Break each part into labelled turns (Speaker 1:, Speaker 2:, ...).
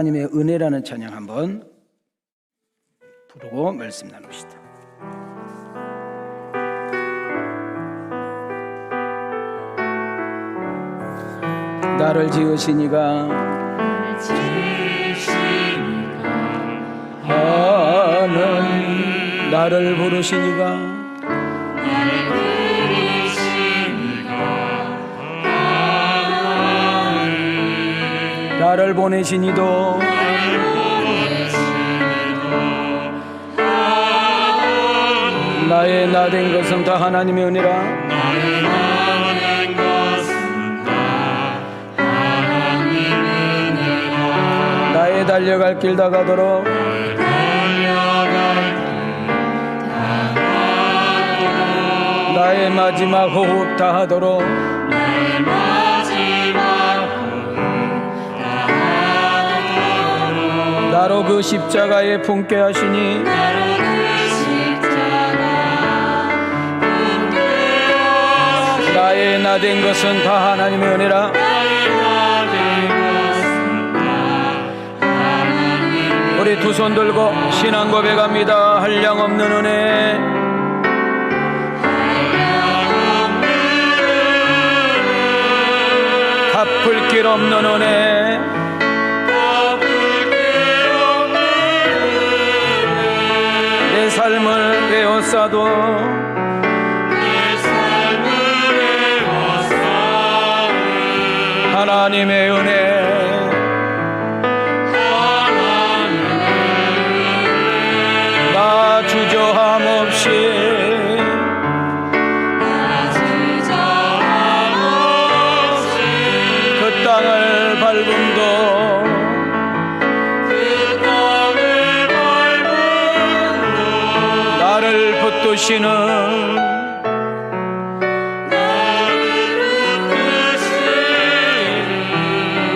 Speaker 1: 하나님의 은혜라는 찬양 한번 부르고 말씀 나눕시다. 나를 지으시니가 하나님, 나를 부르시니가 나를 보내시니도 나의 나된 것은 다 하나님의 은혜라. 나의 달려갈 길 다가도록 나의 마지막 호흡 다하도록 나로 그 십자가에 품게 하시니 나의 나된 것은 다 하나님의 은혜라. 우리 두 손 들고 신앙 고백합니다. 한량없는 은혜, 갚을 길 없는 은혜, 내 삶을 에워싸도 하나님의 은혜, 나 주저함 없이 그 땅을 밟음도 나를 붙드시는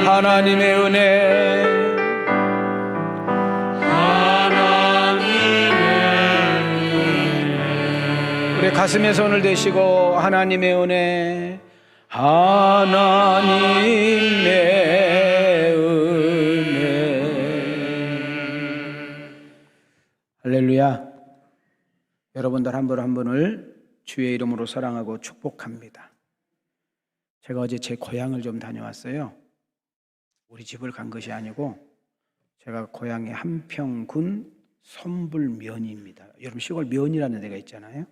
Speaker 1: 하나님의 은혜, 우리 가슴에 손을 대시고 하나님의 은혜, 하나님의 은혜. 할렐루야. 여러분들 한 분 한 분을 주의 이름으로 사랑하고 축복합니다. 제가 어제 제 고향을 좀 다녀왔어요. 우리 집을 간 것이 아니고 제가 고향이 한평군 선불면입니다. 여러분 시골 면이라는 데가 있잖아요.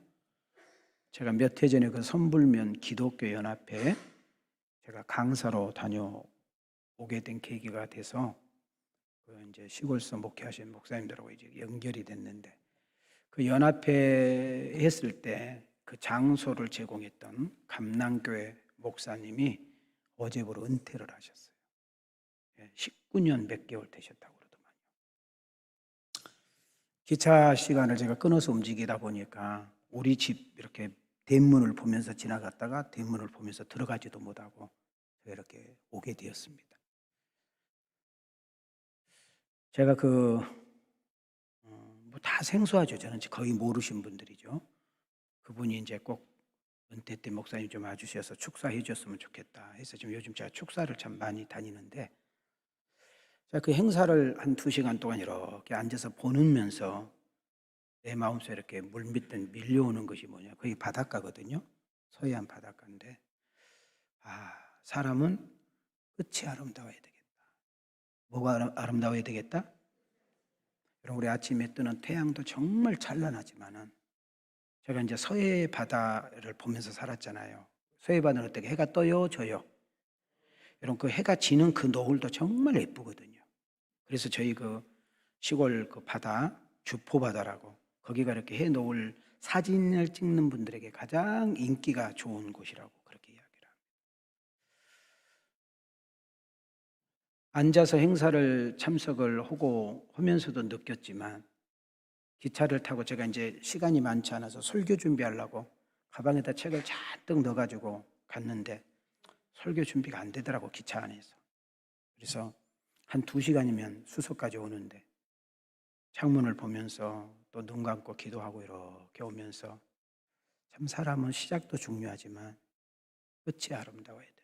Speaker 1: 제가 몇 해 전에 그 선불면 기독교 연합회 제가 강사로 다녀오게 된 계기가 돼서 그 이제 시골서 목회하신 목사님들하고 이제 연결이 됐는데 그 연합회 했을 때 그 장소를 제공했던 감남교회 목사님이 어제부로 은퇴를 하셨어요. 19년 몇 개월 되셨다고 그러더만요. 기차 시간을 제가 끊어서 움직이다 보니까 우리 집 이렇게 대문을 보면서 지나갔다가 대문을 보면서 들어가지도 못하고 이렇게 오게 되었습니다. 제가 뭐 다 생소하죠. 저는 거의 모르신 분들이죠. 그분이 이제 꼭 은퇴 때 목사님 좀 와주셔서 축사해 주셨으면 좋겠다 해서 지금 요즘 제가 축사를 참 많이 다니는데 제가 그 행사를 한 2시간 동안 이렇게 앉아서 보면서 내 마음속에 이렇게 물밑에 밀려오는 것이 뭐냐, 거기 바닷가거든요. 서해안 바닷가인데 사람은 끝이 아름다워야 되겠다. 뭐가 아름다워야 되겠다? 여러분 우리 아침에 뜨는 태양도 정말 찬란하지만은 제가 이제 서해 바다를 보면서 살았잖아요. 서해 바다는 어떻게 해가 떠요, 져요? 여러분 그 해가 지는 그 노을도 정말 예쁘거든요. 그래서 저희 그 시골 그 바다 주포 바다라고 거기가 이렇게 해 노을 사진을 찍는 분들에게 가장 인기가 좋은 곳이라고 그렇게 이야기를 합니다. 앉아서 행사를 참석을 하고 하면서도 느꼈지만 기차를 타고 제가 이제 시간이 많지 않아서 설교 준비하려고 가방에다 책을 잔뜩 넣어가지고 갔는데 설교 준비가 안 되더라고, 기차 안에서. 그래서 한 2시간이면 수서까지 오는데 창문을 보면서 또 눈 감고 기도하고 이렇게 오면서 참 사람은 시작도 중요하지만 끝이 아름다워야 된다.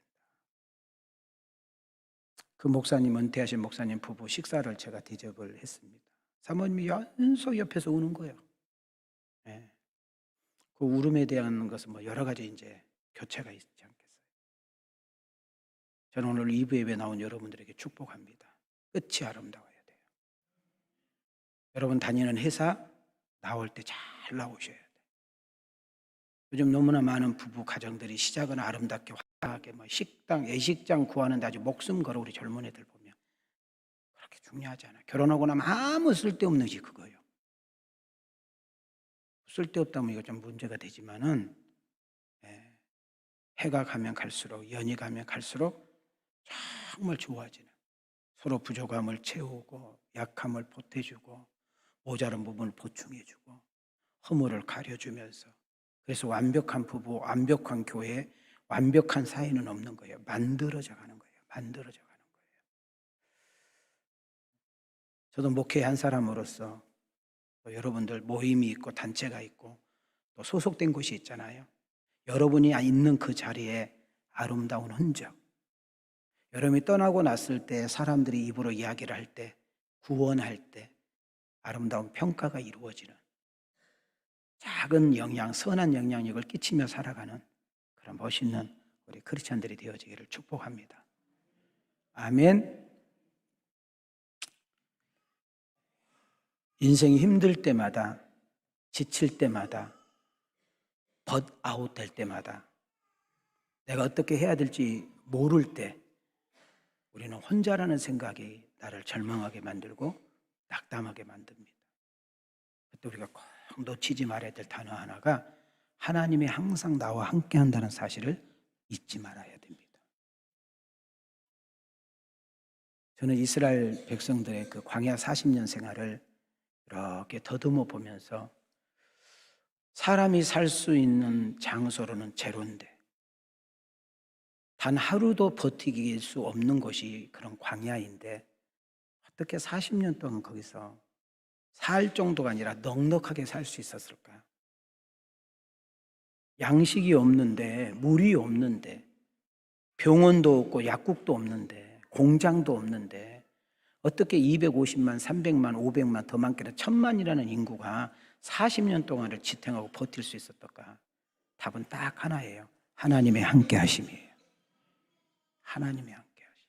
Speaker 1: 그 목사님, 은퇴하신 목사님 부부 식사를 제가 대접을 했습니다. 사모님이 연속 옆에서 우는 거예요. 예. 그 울음에 대한 것은 뭐 여러 가지 이제 교체가 있지 않겠어요. 저는 오늘 2부 예배 나온 여러분들에게 축복합니다. 끝이 아름다워야 돼요. 여러분 다니는 회사 나올 때 잘 나오셔야 돼요. 요즘 너무나 많은 부부 가정들이 시작은 아름답게 화려하게 뭐 식당, 예식장 구하는데 아주 목숨 걸어 우리 젊은 애들 보면 그렇게 중요하지 않아요. 결혼하고 나면 아무 쓸데없는 게 그거예요. 쓸데없다면 이거 좀 문제가 되지만은 해가 가면 갈수록, 연이 가면 갈수록 정말 좋아지는, 서로 부족함을 채우고 약함을 보태주고 모자란 부분을 보충해주고 허물을 가려주면서, 그래서 완벽한 부부, 완벽한 교회, 완벽한 사회는 없는 거예요. 만들어져 가는 거예요. 만들어져 가는 거예요. 저도 목회 한 사람으로서 또 여러분들 모임이 있고 단체가 있고 또 소속된 곳이 있잖아요. 여러분이 있는 그 자리에 아름다운 흔적, 여러분이 떠나고 났을 때 사람들이 입으로 이야기를 할 때, 구원할 때 아름다운 평가가 이루어지는 작은 영향, 선한 영향력을 끼치며 살아가는 그런 멋있는 우리 크리스찬들이 되어지기를 축복합니다. 아멘. 인생이 힘들 때마다, 지칠 때마다, 벗아웃 될 때마다, 내가 어떻게 해야 될지 모를 때 우리는 혼자라는 생각이 나를 절망하게 만들고 낙담하게 만듭니다. 그때 우리가 꼭 놓치지 말아야 될 단어 하나가 하나님이 항상 나와 함께 한다는 사실을 잊지 말아야 됩니다. 저는 이스라엘 백성들의 그 광야 40년 생활을 이렇게 더듬어 보면서 사람이 살 수 있는 장소로는 제로인데 단 하루도 버티길 수 없는 곳이 그런 광야인데 어떻게 40년 동안 거기서 살 정도가 아니라 넉넉하게 살 수 있었을까? 양식이 없는데, 물이 없는데, 병원도 없고 약국도 없는데, 공장도 없는데 어떻게 250만, 300만, 500만, 더 많게는 1000만이라는 인구가 40년 동안을 지탱하고 버틸 수 있었을까? 답은 딱 하나예요. 하나님의 함께 하심이에요. 하나님의 함께 하심.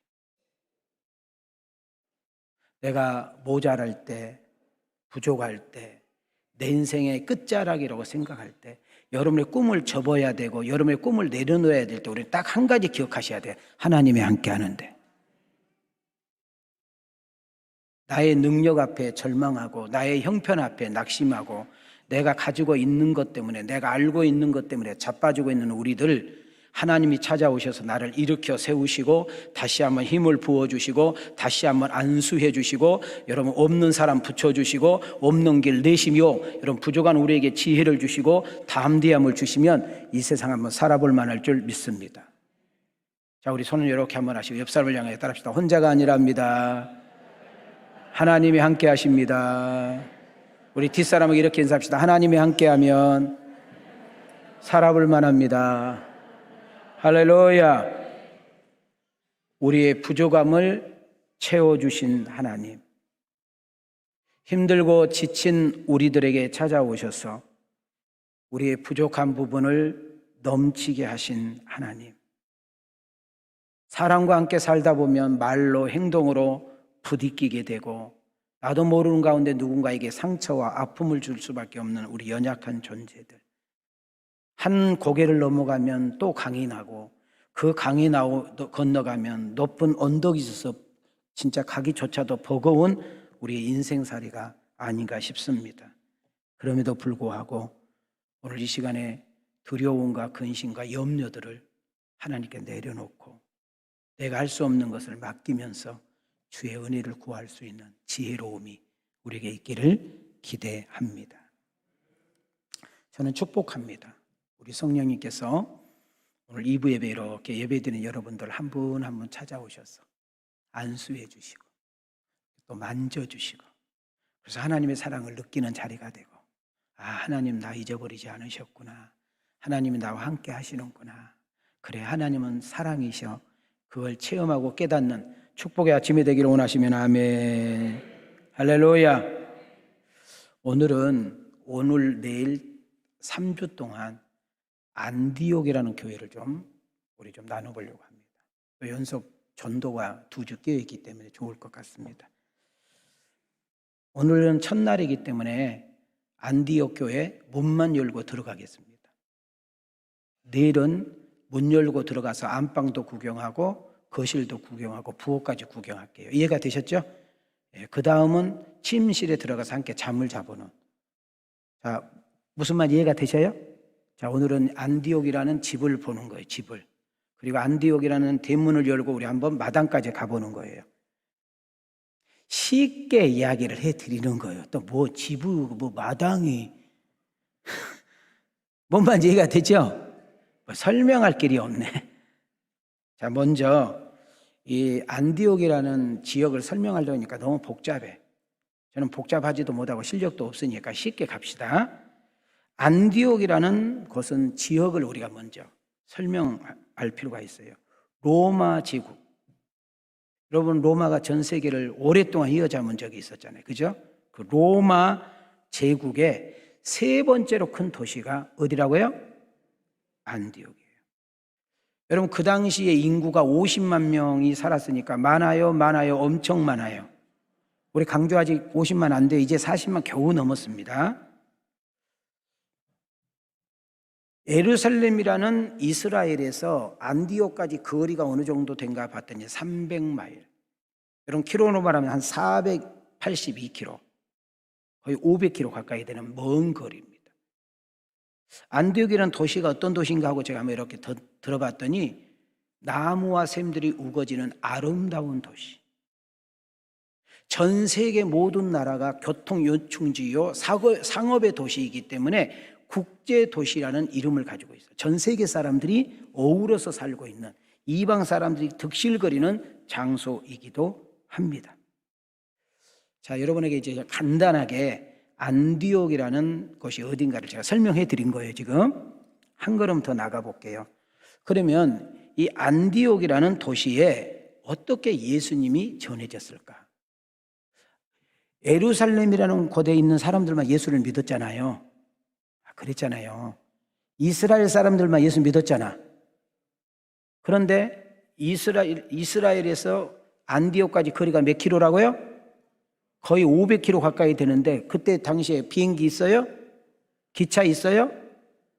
Speaker 1: 내가 모자랄 때, 부족할 때, 내 인생의 끝자락이라고 생각할 때, 여러분의 꿈을 접어야 되고 여러분의 꿈을 내려놓아야 될 때 우리는 딱 한 가지 기억하셔야 돼요. 하나님이 함께 하는데. 나의 능력 앞에 절망하고 나의 형편 앞에 낙심하고 내가 가지고 있는 것 때문에, 내가 알고 있는 것 때문에 자빠지고 있는 우리들, 하나님이 찾아오셔서 나를 일으켜 세우시고 다시 한번 힘을 부어주시고 다시 한번 안수해 주시고 여러분 없는 사람 붙여주시고 없는 길 내시며 여러분 부족한 우리에게 지혜를 주시고 담대함을 주시면 이 세상 한번 살아볼 만할 줄 믿습니다. 자, 우리 손을 이렇게 한번 하시고 옆 사람을 향해 따라합시다. 혼자가 아니랍니다. 하나님이 함께 하십니다. 우리 뒷사람에게 이렇게 인사합시다. 하나님이 함께하면 살아볼 만합니다. 할렐루야. 우리의 부족함을 채워주신 하나님, 힘들고 지친 우리들에게 찾아오셔서 우리의 부족한 부분을 넘치게 하신 하나님, 사람과 함께 살다 보면 말로 행동으로 부딪히게 되고 나도 모르는 가운데 누군가에게 상처와 아픔을 줄 수밖에 없는 우리 연약한 존재들, 한 고개를 넘어가면 또 강이 나고 그 강이 건너가면 높은 언덕이 있어서 진짜 가기조차도 버거운 우리의 인생살이가 아닌가 싶습니다. 그럼에도 불구하고 오늘 이 시간에 두려움과 근심과 염려들을 하나님께 내려놓고 내가 할 수 없는 것을 맡기면서 주의 은혜를 구할 수 있는 지혜로움이 우리에게 있기를 기대합니다. 저는 축복합니다. 우리 성령님께서 오늘 2부 예배 이렇게 예배드리는 여러분들 한 분 한 분 찾아오셔서 안수해 주시고 또 만져주시고 그래서 하나님의 사랑을 느끼는 자리가 되고, 아, 하나님 나 잊어버리지 않으셨구나. 하나님이 나와 함께 하시는구나. 그래, 하나님은 사랑이셔. 그걸 체험하고 깨닫는 축복의 아침이 되기를 원하시면 아멘. 할렐루야. 오늘은 오늘 내일 3주 동안 안디옥이라는 교회를 우리 좀 나눠보려고 합니다. 또 연속 전도가 2주 끼어 있기 때문에 좋을 것 같습니다. 오늘은 첫날이기 때문에 안디옥 교회 문만 열고 들어가겠습니다. 내일은 문 열고 들어가서 안방도 구경하고 거실도 구경하고 부엌까지 구경할게요. 이해가 되셨죠? 그 다음은 침실에 들어가서 함께 잠을 자보는. 자, 무슨 말 이해가 되셔요? 자, 오늘은 안디옥이라는 집을 보는 거예요. 집을. 그리고 안디옥이라는 대문을 열고 우리 한번 마당까지 가보는 거예요. 쉽게 이야기를 해드리는 거예요. 또 뭐 집을 뭐 마당이 뭔 말인지 이해가 되죠? 뭐 설명할 길이 없네. 자, 먼저 이 안디옥이라는 지역을 설명하려고 하니까 너무 복잡해. 저는 복잡하지도 못하고 실력도 없으니까 쉽게 갑시다. 안디옥이라는 곳은 지역을 우리가 먼저 설명할 필요가 있어요. 로마 제국. 여러분, 로마가 전 세계를 오랫동안 휘어잡은 적이 있었잖아요. 그죠? 그 로마 제국의 세 번째로 큰 도시가 어디라고요? 안디옥이에요. 여러분, 그 당시에 인구가 50만 명이 살았으니까 많아요, 엄청 많아요. 우리 강조 아직 50만 안 돼요. 이제 40만 겨우 넘었습니다. 예루살렘이라는 이스라엘에서 안디옥까지 거리가 어느 정도 된가 봤더니 300마일. 여러분, 키로로 말하면 한 482km. 거의 500km 가까이 되는 먼 거리입니다. 안디옥이라는 도시가 어떤 도시인가 하고 제가 한번 이렇게 들어봤더니 나무와 샘들이 우거지는 아름다운 도시. 전 세계 모든 나라가 교통 요충지요 상업의 도시이기 때문에 국제 도시라는 이름을 가지고 있어요. 전 세계 사람들이 어우러서 살고 있는, 이방 사람들이 득실거리는 장소이기도 합니다. 자, 여러분에게 이제 간단하게 안디옥이라는 곳이 어딘가를 제가 설명해 드린 거예요. 지금 한 걸음 더 나가 볼게요. 그러면 이 안디옥이라는 도시에 어떻게 예수님이 전해졌을까? 예루살렘이라는 곳에 있는 사람들만 예수를 믿었잖아요. 그랬잖아요. 이스라엘 사람들만 예수 믿었잖아. 그런데 이스라엘에서 안디옥까지 거리가 몇 킬로라고요? 거의 500km 가까이 되는데 그때 당시에 비행기 있어요? 기차 있어요?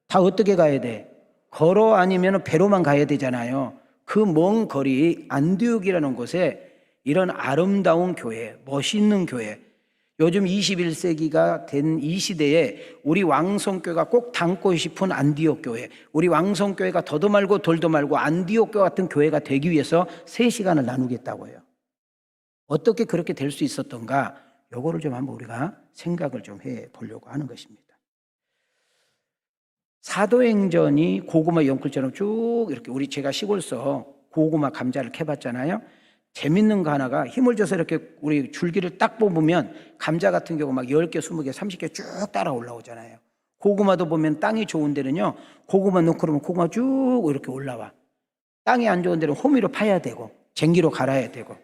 Speaker 1: 다 어떻게 가야 돼? 걸어 아니면 배로만 가야 되잖아요. 그 먼 거리 안디옥이라는 곳에 이런 아름다운 교회, 멋있는 교회, 요즘 21세기가 된 이 시대에 우리 왕성교회가 꼭 담고 싶은 안디옥 교회, 우리 왕성교회가 더도 말고 덜도 말고 안디옥 교회 같은 교회가 되기 위해서 3시간을 나누겠다고 해요. 어떻게 그렇게 될 수 있었던가, 요거를 좀 한번 우리가 생각을 좀 해보려고 하는 것입니다. 사도행전이 고구마 연클처럼 쭉 이렇게 제가 시골서 고구마 감자를 캐봤잖아요. 재밌는 거 하나가 힘을 줘서 이렇게 우리 줄기를 딱 뽑으면 감자 같은 경우 막 10개, 20개, 30개 쭉 따라 올라오잖아요. 고구마도 보면 땅이 좋은 데는요, 고구마 넣고 그러면 고구마 쭉 이렇게 올라와. 땅이 안 좋은 데는 호미로 파야 되고 쟁기로 갈아야 되고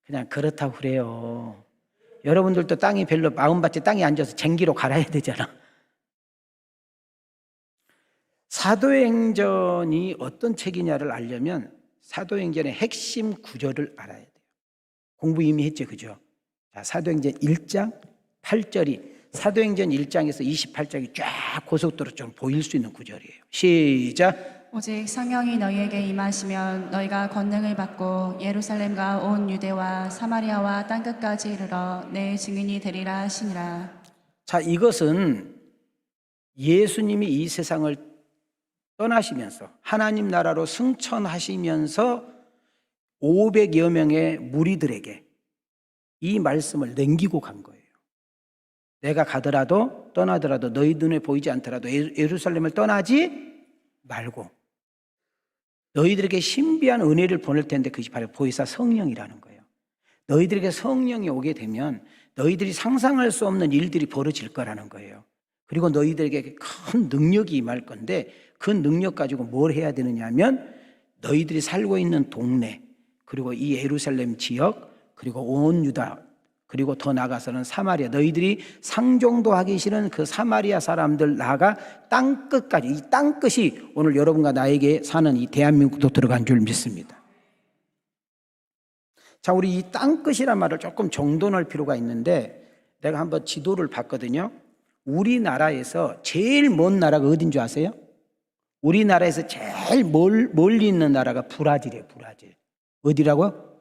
Speaker 1: 그냥 그렇다고 그래요. 여러분들도 땅이 별로 마음밭에 땅이 안 좋아서 쟁기로 갈아야 되잖아. 사도행전이 어떤 책이냐를 알려면 사도행전의 핵심 구절을 알아야 돼요. 공부 이미 했죠, 그죠? 자, 사도행전 1장 8절이 사도행전 1장에서 28장이 쫙 고속도로 좀 보일 수 있는 구절이에요. 시작.
Speaker 2: 오직 성령이 너희에게 임하시면 너희가 권능을 받고 예루살렘과 온 유대와 사마리아와 땅끝까지 이르러 내 증인이 되리라 하시니라.
Speaker 1: 자, 이것은 예수님이 이 세상을 떠나시면서 하나님 나라로 승천하시면서 500여 명의 무리들에게 이 말씀을 남기고 간 거예요. 내가 가더라도 떠나더라도 너희 눈에 보이지 않더라도 예루살렘을 떠나지 말고 너희들에게 신비한 은혜를 보낼 텐데 그것이 바로 보혜사 성령이라는 거예요. 너희들에게 성령이 오게 되면 너희들이 상상할 수 없는 일들이 벌어질 거라는 거예요. 그리고 너희들에게 큰 능력이 임할 건데 그 능력 가지고 뭘 해야 되느냐 하면 너희들이 살고 있는 동네, 그리고 이 예루살렘 지역, 그리고 온 유다, 그리고 더 나아가서는 사마리아, 너희들이 상종도 하기 싫은 그 사마리아 사람들 나아가 땅끝까지, 이 땅끝이 오늘 여러분과 나에게 사는 이 대한민국도 들어간 줄 믿습니다. 자, 우리 이 땅끝이란 말을 조금 정돈할 필요가 있는데, 내가 한번 지도를 봤거든요. 우리나라에서 제일 먼 나라가 어딘 줄 아세요? 우리나라에서 제일 멀리 있는 나라가 브라질이에요. 브라질. 어디라고요?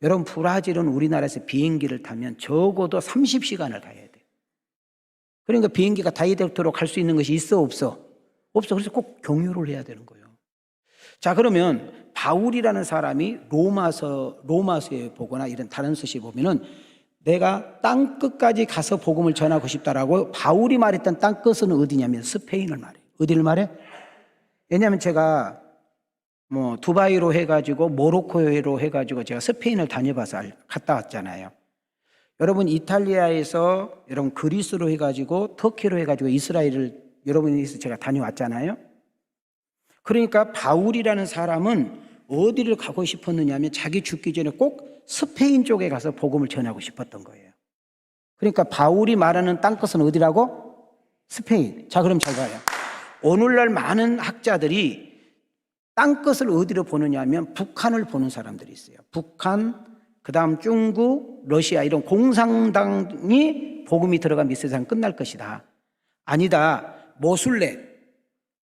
Speaker 1: 여러분, 브라질은 우리나라에서 비행기를 타면 적어도 30시간을 가야 돼요. 그러니까 비행기가 다이렉트로 갈 수 있는 것이 있어, 없어? 없어. 그래서 꼭 경유를 해야 되는 거예요. 자, 그러면 바울이라는 사람이 로마서에 보거나 이런 다른 서시에 보면은 내가 땅끝까지 가서 복음을 전하고 싶다라고 바울이 말했던 땅끝은 어디냐면 스페인을 말해요. 어디를 말해? 왜냐하면 제가 두바이로 해가지고 모로코로 해가지고 제가 스페인을 다녀봐서 갔다 왔잖아요. 여러분, 이탈리아에서 여러분 그리스로 해가지고 터키로 해가지고 이스라엘을 여러분이 제가 다녀왔잖아요. 그러니까 바울이라는 사람은 어디를 가고 싶었느냐 하면 자기 죽기 전에 꼭 스페인 쪽에 가서 복음을 전하고 싶었던 거예요. 그러니까 바울이 말하는 땅끝은 어디라고? 스페인. 자, 그럼 잘 봐요. 오늘날 많은 학자들이 땅끝을 어디로 보느냐 하면 북한을 보는 사람들이 있어요. 북한, 그 다음 중국, 러시아 이런 공산당이 복음이 들어가면 이 세상 끝날 것이다. 아니다. 모슬렘,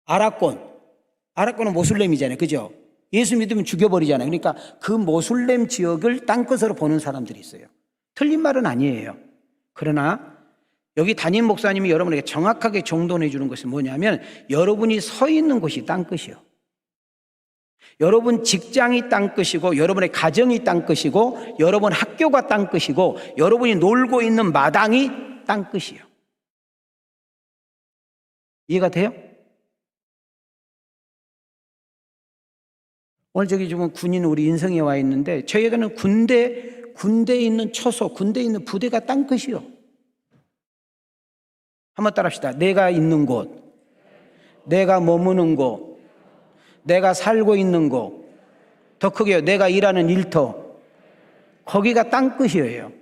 Speaker 1: 아랍권은 모슬렘이잖아요. 그죠? 예수 믿으면 죽여버리잖아요. 그러니까 그 모슬렘 지역을 땅끝으로 보는 사람들이 있어요. 틀린 말은 아니에요. 그러나 여기 담임 목사님이 여러분에게 정확하게 정돈해 주는 것은 뭐냐면 여러분이 서 있는 곳이 땅끝이요. 여러분 직장이 땅끝이고 여러분의 가정이 땅끝이고 여러분 학교가 땅끝이고 여러분이 놀고 있는 마당이 땅끝이요. 이해가 돼요? 오늘 저기 지금 군인 우리 인성에 와 있는데 저희에게는 군대에 있는 처소, 군대에 있는 부대가 땅끝이요. 한번 따라합시다. 내가 있는 곳, 내가 머무는 곳, 내가 살고 있는 곳, 더 크게요. 내가 일하는 일터, 거기가 땅끝이에요.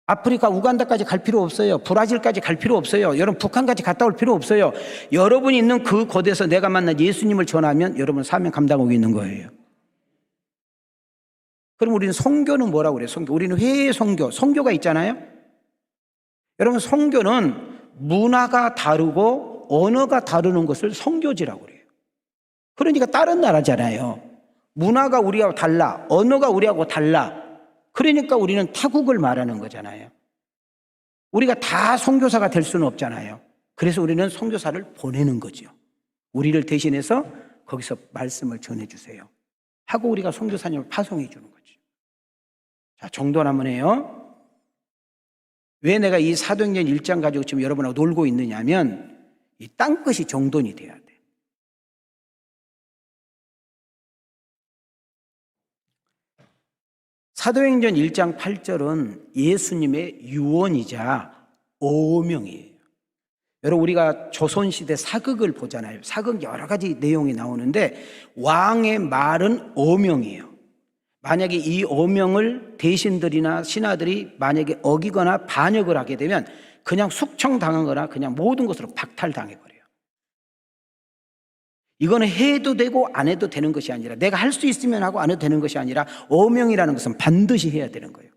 Speaker 1: 아프리카 우간다까지 갈 필요 없어요. 브라질까지 갈 필요 없어요. 여러분 북한까지 갔다 올 필요 없어요. 여러분이 있는 그 곳에서 내가 만난 예수님을 전하면 여러분 사명 감당하고 있는 거예요. 그럼 우리는 선교는 뭐라고 그래요? 선교. 우리는 회의 선교, 선교가 있잖아요. 여러분 선교는 문화가 다르고 언어가 다르는 것을 선교지라고 그래요. 그러니까 다른 나라잖아요. 문화가 우리하고 달라, 언어가 우리하고 달라. 그러니까 우리는 타국을 말하는 거잖아요. 우리가 다 선교사가 될 수는 없잖아요. 그래서 우리는 선교사를 보내는 거죠. 우리를 대신해서 거기서 말씀을 전해주세요 하고 우리가 선교사님을 파송해 주는 거죠. 자, 정돈 한번 해요. 왜 내가 이 사도행전 1장 가지고 지금 여러분하고 놀고 있느냐면 이 땅끝이 정돈이 돼야 돼. 사도행전 1장 8절은 예수님의 유언이자 오명이에요. 여러분 우리가 조선시대 사극을 보잖아요. 사극 여러 가지 내용이 나오는데 왕의 말은 오명이에요. 만약에 이 오명을 대신들이나 신하들이 만약에 어기거나 반역을 하게 되면 그냥 숙청당하거나 그냥 모든 것으로 박탈당해버려요. 이거는 해도 되고 안 해도 되는 것이 아니라 내가 할 수 있으면 하고 안 해도 되는 것이 아니라 오명이라는 것은 반드시 해야 되는 거예요.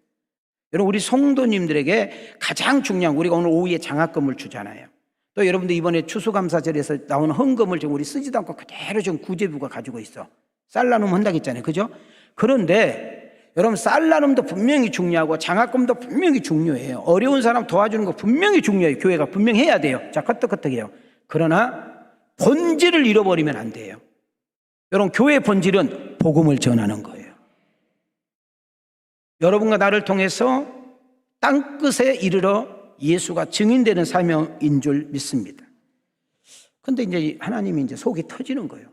Speaker 1: 여러분 우리 성도님들에게 가장 중요한 우리가 오늘 오후에 장학금을 주잖아요. 또 여러분들 이번에 추수감사절에서 나오는 헌금을 지금 우리 쓰지도 않고 그대로 지금 구제부가 가지고 있어. 쌀 나눔 한다고 했잖아요. 그죠? 그런데 여러분 쌀 나눔도 분명히 중요하고 장학금도 분명히 중요해요. 어려운 사람 도와주는 거 분명히 중요해요. 교회가 분명히 해야 돼요. 자, 끄떡끄떡해요. 그러나 본질을 잃어버리면 안 돼요. 여러분 교회의 본질은 복음을 전하는 거예요. 여러분과 나를 통해서 땅끝에 이르러 예수가 증인되는 사명인 줄 믿습니다. 그런데 이제 하나님이 이제 속이 터지는 거예요.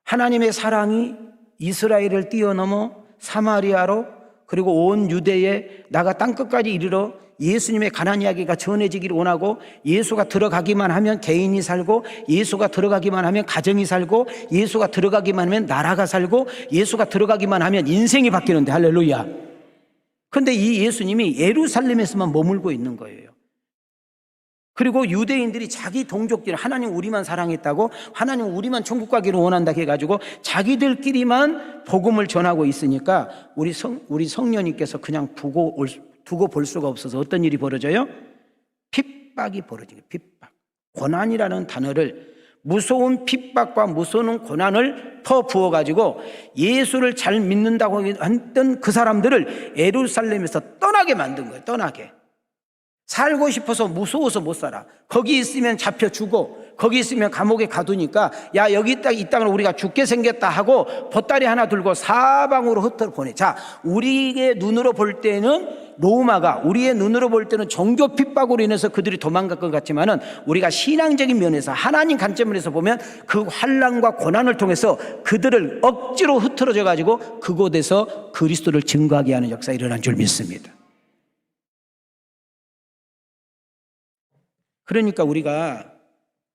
Speaker 1: 하나님의 사랑이 이스라엘을 뛰어넘어 사마리아로 그리고 온 유대에 나가 땅끝까지 이르러 예수님의 가난 이야기가 전해지기를 원하고, 예수가 들어가기만 하면 개인이 살고, 예수가 들어가기만 하면 가정이 살고, 예수가 들어가기만 하면 나라가 살고, 예수가 들어가기만 하면 인생이 바뀌는데, 할렐루야. 그런데 이 예수님이 예루살렘에서만 머물고 있는 거예요. 그리고 유대인들이 자기 동족들, 하나님 우리만 사랑했다고, 하나님 우리만 천국 가기를 원한다 해가지고 자기들끼리만 복음을 전하고 있으니까 우리 성령님께서 그냥 두고 볼 수가 없어서 어떤 일이 벌어져요? 핍박이 벌어지게. 핍박. 고난이라는 단어를, 무서운 핍박과 무서운 고난을 퍼부어가지고 예수를 잘 믿는다고 했던 그 사람들을 예루살렘에서 떠나게 만든 거예요. 떠나게. 살고 싶어서 무서워서 못 살아. 거기 있으면 잡혀 죽어. 거기 있으면 감옥에 가두니까, 야, 여기 이 땅을 우리가 죽게 생겼다 하고 보따리 하나 들고 사방으로 흩어 보내. 자, 우리의 눈으로 볼 때는 로마가, 우리의 눈으로 볼 때는 종교 핍박으로 인해서 그들이 도망갈 것 같지만은, 우리가 신앙적인 면에서 하나님 관점에서 보면 그 환난과 고난을 통해서 그들을 억지로 흩어져 가지고 그곳에서 그리스도를 증거하게 하는 역사가 일어난 줄 믿습니다. 그러니까 우리가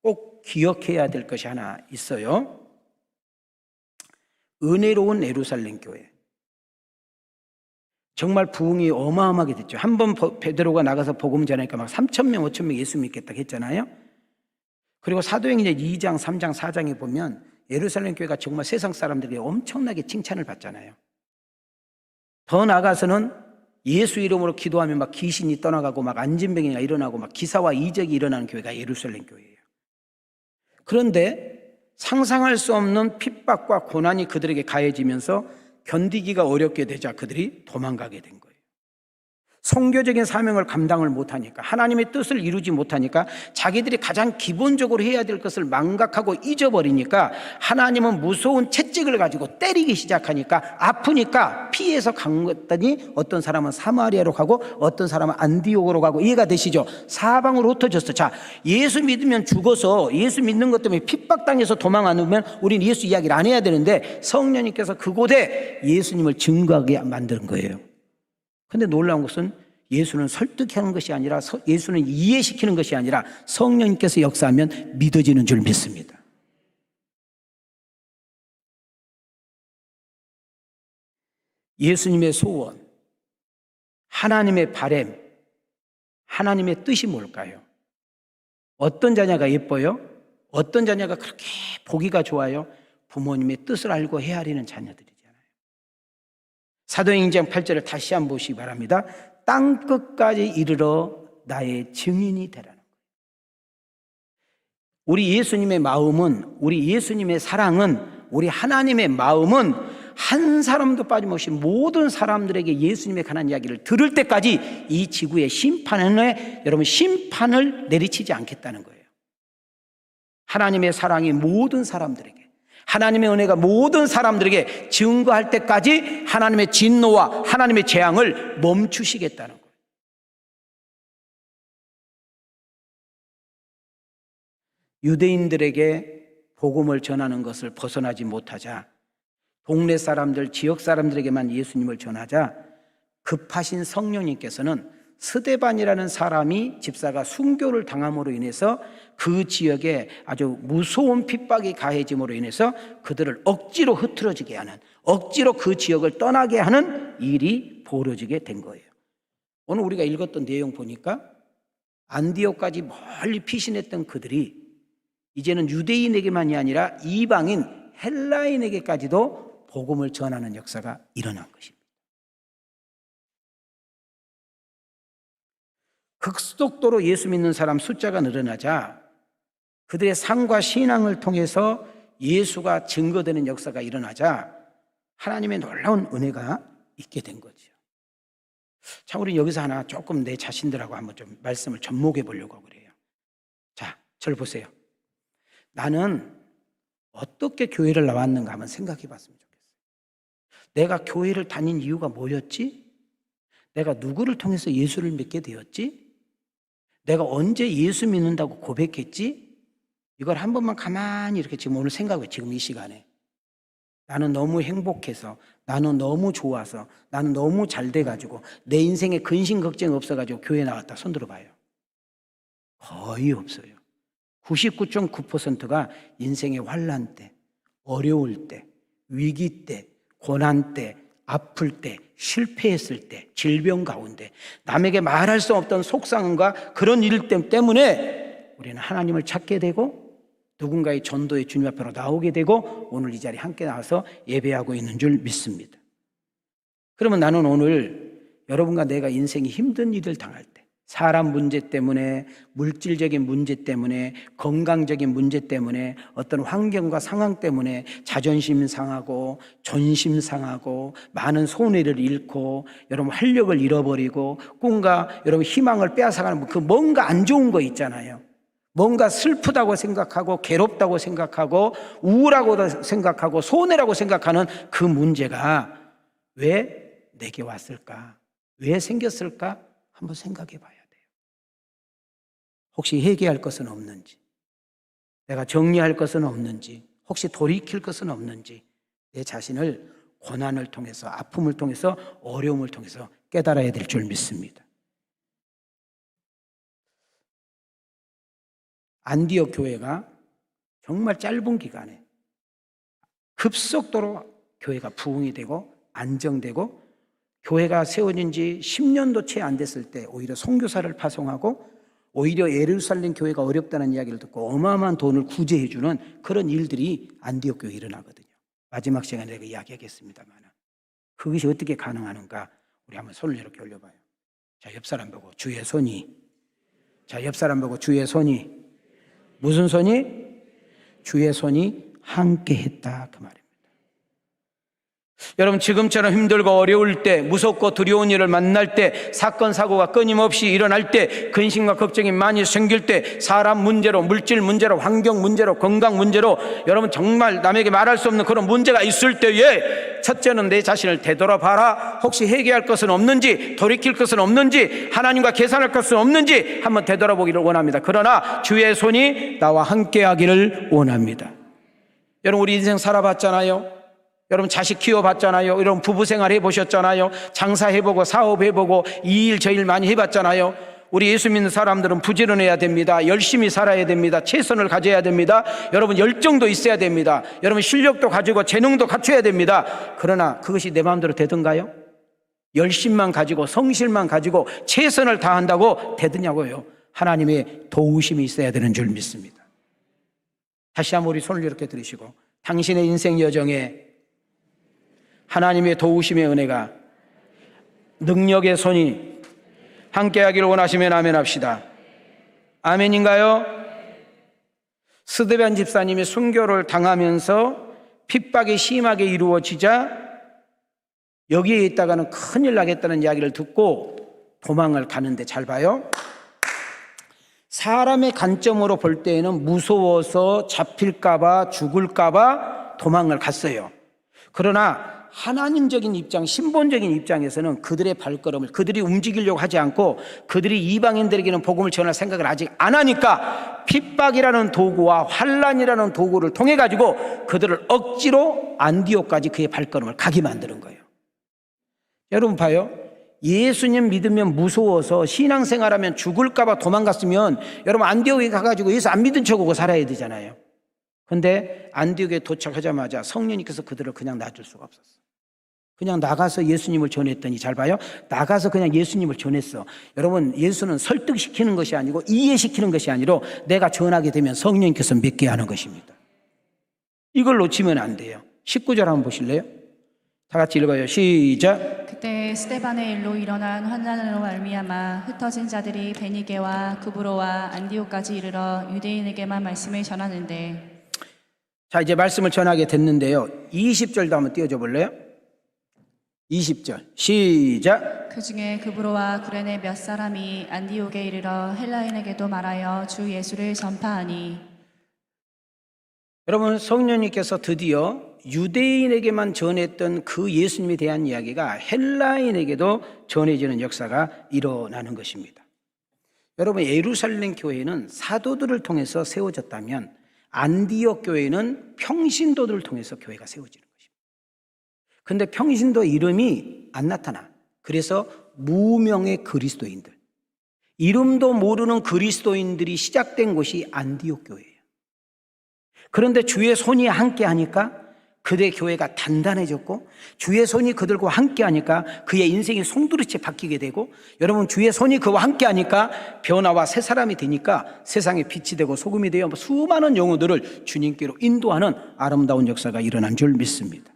Speaker 1: 꼭 기억해야 될 것이 하나 있어요. 은혜로운 예루살렘 교회. 정말 부흥이 어마어마하게 됐죠. 한번 베드로가 나가서 복음 전하니까 막 3,000명, 5,000명 예수 믿겠다고 했잖아요. 그리고 사도행전 2장, 3장, 4장에 보면 예루살렘 교회가 정말 세상 사람들에게 엄청나게 칭찬을 받잖아요. 더 나아가서는 예수 이름으로 기도하면 막 귀신이 떠나가고 막 안진병이가 일어나고 막 기사와 이적이 일어나는 교회가 예루살렘 교회예요. 그런데 상상할 수 없는 핍박과 고난이 그들에게 가해지면서 견디기가 어렵게 되자 그들이 도망가게 된 거예요. 선교적인 사명을 감당을 못하니까, 하나님의 뜻을 이루지 못하니까, 자기들이 가장 기본적으로 해야 될 것을 망각하고 잊어버리니까 하나님은 무서운 채찍을 가지고 때리기 시작하니까, 아프니까 피해서 갔더니 어떤 사람은 사마리아로 가고 어떤 사람은 안디옥으로 가고, 이해가 되시죠? 사방으로 흩어졌어. 자, 예수 믿으면 죽어서, 예수 믿는 것 때문에 핍박당해서 도망 안 오면 우리는 예수 이야기를 안 해야 되는데, 성령님께서 그곳에 예수님을 증거하게 만드는 거예요. 그런데 놀라운 것은 예수는 설득하는 것이 아니라, 예수는 이해시키는 것이 아니라 성령님께서 역사하면 믿어지는 줄 믿습니다. 예수님의 소원, 하나님의 바램, 하나님의 뜻이 뭘까요? 어떤 자녀가 예뻐요? 어떤 자녀가 그렇게 보기가 좋아요? 부모님의 뜻을 알고 헤아리는 자녀들이잖아요. 사도행전 8절을 다시 한번 보시기 바랍니다. 땅 끝까지 이르러 나의 증인이 되라는 거예요. 우리 예수님의 마음은, 우리 예수님의 사랑은, 우리 하나님의 마음은 한 사람도 빠짐없이 모든 사람들에게 예수님의 관한 이야기를 들을 때까지 이 지구의 심판에, 여러분, 심판을 내리치지 않겠다는 거예요. 하나님의 사랑이 모든 사람들에게, 하나님의 은혜가 모든 사람들에게 증거할 때까지 하나님의 진노와 하나님의 재앙을 멈추시겠다는 거예요. 유대인들에게 복음을 전하는 것을 벗어나지 못하자, 동네 사람들, 지역 사람들에게만 예수님을 전하자, 급하신 성령님께서는 스데반이라는 사람이, 집사가 순교를 당함으로 인해서 그 지역에 아주 무서운 핍박이 가해짐으로 인해서 그들을 억지로 흐트러지게 하는, 억지로 그 지역을 떠나게 하는 일이 벌어지게 된 거예요. 오늘 우리가 읽었던 내용 보니까 안디옥까지 멀리 피신했던 그들이 이제는 유대인에게만이 아니라 이방인 헬라인에게까지도 복음을 전하는 역사가 일어난 것입니다. 극속도로 예수 믿는 사람 숫자가 늘어나자 그들의 삶과 신앙을 통해서 예수가 증거되는 역사가 일어나자 하나님의 놀라운 은혜가 있게 된 거죠. 자, 우리 여기서 하나 조금 내 자신들하고 한번 좀 말씀을 접목해 보려고 그래요. 자, 저를 보세요. 나는 어떻게 교회를 나왔는가 한번 생각해 봤으면 좋겠어요. 내가 교회를 다닌 이유가 뭐였지? 내가 누구를 통해서 예수를 믿게 되었지? 내가 언제 예수 믿는다고 고백했지? 이걸 한 번만 가만히 이렇게 지금 오늘 생각해, 지금 이 시간에. 나는 너무 행복해서, 나는 너무 좋아서, 나는 너무 잘 돼가지고 내 인생에 근심 걱정이 없어가지고 교회 나왔다 손 들어봐요. 거의 없어요. 99.9%가 인생의 환난 때, 어려울 때, 위기 때, 고난 때, 아플 때, 실패했을 때, 질병 가운데 남에게 말할 수 없던 속상함과 그런 일 때문에 우리는 하나님을 찾게 되고 누군가의 전도의 주님 앞으로 나오게 되고 오늘 이 자리에 함께 나와서 예배하고 있는 줄 믿습니다. 그러면 나는 오늘 여러분과 내가 인생이 힘든 일을 당할 때, 사람 문제 때문에, 물질적인 문제 때문에, 건강적인 문제 때문에, 어떤 환경과 상황 때문에 자존심 상하고 존심 상하고 많은 손해를 잃고 여러분 활력을 잃어버리고 꿈과 여러분 희망을 빼앗아가는 그 뭔가 안 좋은 거 있잖아요. 뭔가 슬프다고 생각하고 괴롭다고 생각하고 우울하고 생각하고 손해라고 생각하는 그 문제가 왜 내게 왔을까? 왜 생겼을까? 한번 생각해 봐야 돼요. 혹시 회개할 것은 없는지, 내가 정리할 것은 없는지, 혹시 돌이킬 것은 없는지 내 자신을 고난을 통해서, 아픔을 통해서, 어려움을 통해서 깨달아야 될 줄 믿습니다. 안디옥 교회가 정말 짧은 기간에 급속도로 교회가 부흥이 되고 안정되고 교회가 세워진 지 10년도 채 안 됐을 때 오히려 선교사를 파송하고 오히려 예루살렘 교회가 어렵다는 이야기를 듣고 어마어마한 돈을 구제해 주는 그런 일들이 안디옥 교회에 일어나거든요. 마지막 시간에 내가 이야기하겠습니다만 그것이 어떻게 가능하는가 우리 한번 손을 이렇게 올려봐요. 자, 옆 사람 보고 주의 손이, 자, 옆 사람 보고 주의 손이, 무슨 손이? 주의 손이 함께 했다 그 말입니다. 여러분 지금처럼 힘들고 어려울 때, 무섭고 두려운 일을 만날 때, 사건 사고가 끊임없이 일어날 때, 근심과 걱정이 많이 생길 때, 사람 문제로, 물질 문제로, 환경 문제로, 건강 문제로 여러분 정말 남에게 말할 수 없는 그런 문제가 있을 때에 첫째는 내 자신을 되돌아봐라. 혹시 회개할 것은 없는지, 돌이킬 것은 없는지, 하나님과 계산할 것은 없는지 한번 되돌아보기를 원합니다. 그러나 주의 손이 나와 함께 하기를 원합니다. 여러분 우리 인생 살아봤잖아요. 여러분 자식 키워봤잖아요. 여러분 부부생활 해보셨잖아요. 장사해보고 사업해보고 이 일 저 일 많이 해봤잖아요. 우리 예수 믿는 사람들은 부지런해야 됩니다. 열심히 살아야 됩니다. 최선을 가져야 됩니다. 여러분 열정도 있어야 됩니다. 여러분 실력도 가지고 재능도 갖춰야 됩니다. 그러나 그것이 내 마음대로 되던가요? 열심만 가지고 성실만 가지고 최선을 다한다고 되느냐고요. 하나님의 도우심이 있어야 되는 줄 믿습니다. 다시 한번 우리 손을 이렇게 들으시고 당신의 인생 여정에 하나님의 도우심의 은혜가, 능력의 손이 함께하기를 원하시면 아멘 합시다. 아멘인가요? 스데반 집사님이 순교를 당하면서 핍박이 심하게 이루어지자 여기에 있다가는 큰일 나겠다는 이야기를 듣고 도망을 가는데 잘 봐요. 사람의 관점으로 볼 때에는 무서워서 잡힐까봐 죽을까봐 도망을 갔어요. 그러나 하나님적인 입장, 신본적인 입장에서는 그들의 발걸음을, 그들이 움직이려고 하지 않고 그들이 이방인들에게는 복음을 전할 생각을 아직 안 하니까 핍박이라는 도구와 환난이라는 도구를 통해 가지고 그들을 억지로 안디옥까지 그의 발걸음을 가게 만드는 거예요. 여러분 봐요. 예수님 믿으면 무서워서 신앙생활하면 죽을까봐 도망갔으면 여러분 안디옥에 가가지고 예수 안 믿은 척하고 살아야 되잖아요. 그런데 안디옥에 도착하자마자 성령님께서 그들을 그냥 놔줄 수가 없었어. 그냥 나가서 예수님을 전했더니 잘 봐요. 나가서 그냥 예수님을 전했어. 여러분 예수는 설득시키는 것이 아니고 이해시키는 것이 아니라 내가 전하게 되면 성령님께서 믿게 하는 것입니다. 이걸 놓치면 안 돼요. 19절 한번 보실래요? 다 같이 읽어요. 시작.
Speaker 2: 그때 스데반의 일로 일어난 환난으로 말미암아 흩어진 자들이 베니게와 구브로와 안디옥까지 이르러 유대인에게만 말씀을 전하는데.
Speaker 1: 자, 이제 말씀을 전하게 됐는데요. 20절도 한번 띄워줘 볼래요? 20절 시작.
Speaker 2: 그 중에 구브로와 구레네 몇 사람이 안디옥에 이르러 헬라인에게도 말하여 주 예수를 전파하니.
Speaker 1: 여러분 성령님께서 드디어 유대인에게만 전했던 그 예수님에 대한 이야기가 헬라인에게도 전해지는 역사가 일어나는 것입니다. 여러분 예루살렘 교회는 사도들을 통해서 세워졌다면 안디옥 교회는 평신도들을 통해서 교회가 세워지는 것입니다. 근데 평신도 이름이 안 나타나. 그래서 무명의 그리스도인들, 이름도 모르는 그리스도인들이 시작된 곳이 안디옥 교회예요. 그런데 주의 손이 함께 하니까 그들의 교회가 단단해졌고, 주의 손이 그들과 함께 하니까 그의 인생이 송두리째 바뀌게 되고, 여러분 주의 손이 그와 함께 하니까 변화와 새 사람이 되니까 세상에 빛이 되고 소금이 되어 수많은 영혼들을 주님께로 인도하는 아름다운 역사가 일어난 줄 믿습니다.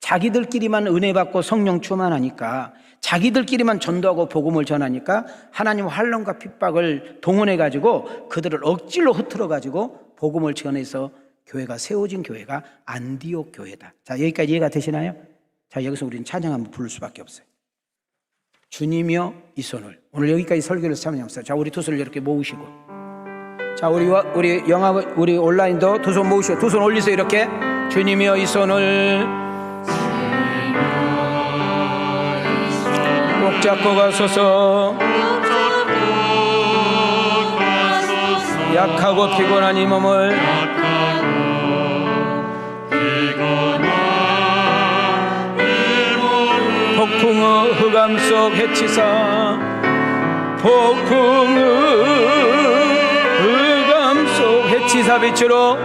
Speaker 1: 자기들끼리만 은혜 받고 성령 충만하니까, 자기들끼리만 전도하고 복음을 전하니까 하나님 환난과 핍박을 동원해 가지고 그들을 억지로 흐트러 가지고 복음을 전해서 교회가 세워진 교회가 안디옥 교회다. 자, 여기까지 이해가 되시나요? 자, 여기서 우리는 찬양 한번 부를 수밖에 없어요. 주님이여 이 손을. 오늘 여기까지 설교를 참여합시다. 자, 우리 두 손을 이렇게 모으시고, 자, 우리 온라인도 두 손 모으시고, 두 손 올리세요. 이렇게 주님이여 이 손을 꼭 잡고 가소서. 약하고 피곤한 이 몸을 폭풍의 흑암 속 헤치사, 폭풍의 흑암 속 헤치사 빛으로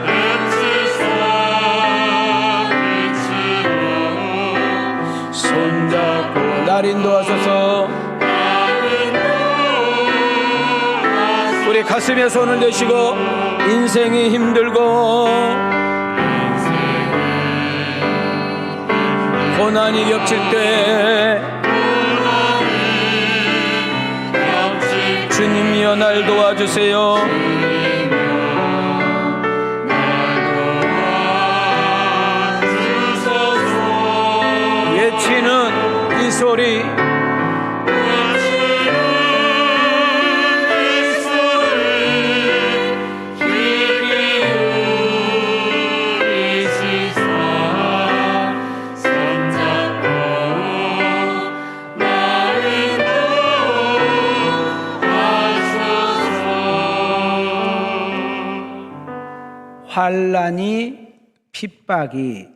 Speaker 1: 손잡고 날 인도하소서. 우리 가슴에 손을 대시고, 인생이 힘들고 고난이 겹칠 때 주님이여 날 도와주세요. 외치는 이 소리, 환난이, 핍박이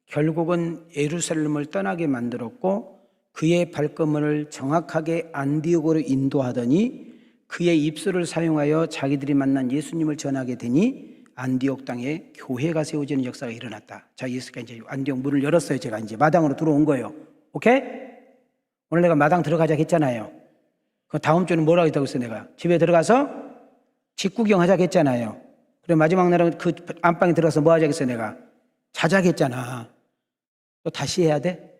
Speaker 1: 결국은 예루살렘을 떠나게 만들었고, 그의 발걸음을 정확하게 안디옥으로 인도하더니 그의 입술을 사용하여 자기들이 만난 예수님을 전하게 되니 안디옥 땅에 교회가 세워지는 역사가 일어났다. 자, 예수가 이제 안디옥 문을 열었어요. 제가 이제 마당으로 들어온 거예요. 오케이? 오늘 내가 마당 들어가자 했잖아요. 그 다음 주는 뭐라고 했다고 했어요? 내가 집에 들어가서 집 구경하자 했잖아요. 그래, 마지막 날은 그 안방에 들어가서 뭐 하자겠어? 내가 자자겠잖아. 또 다시 해야 돼?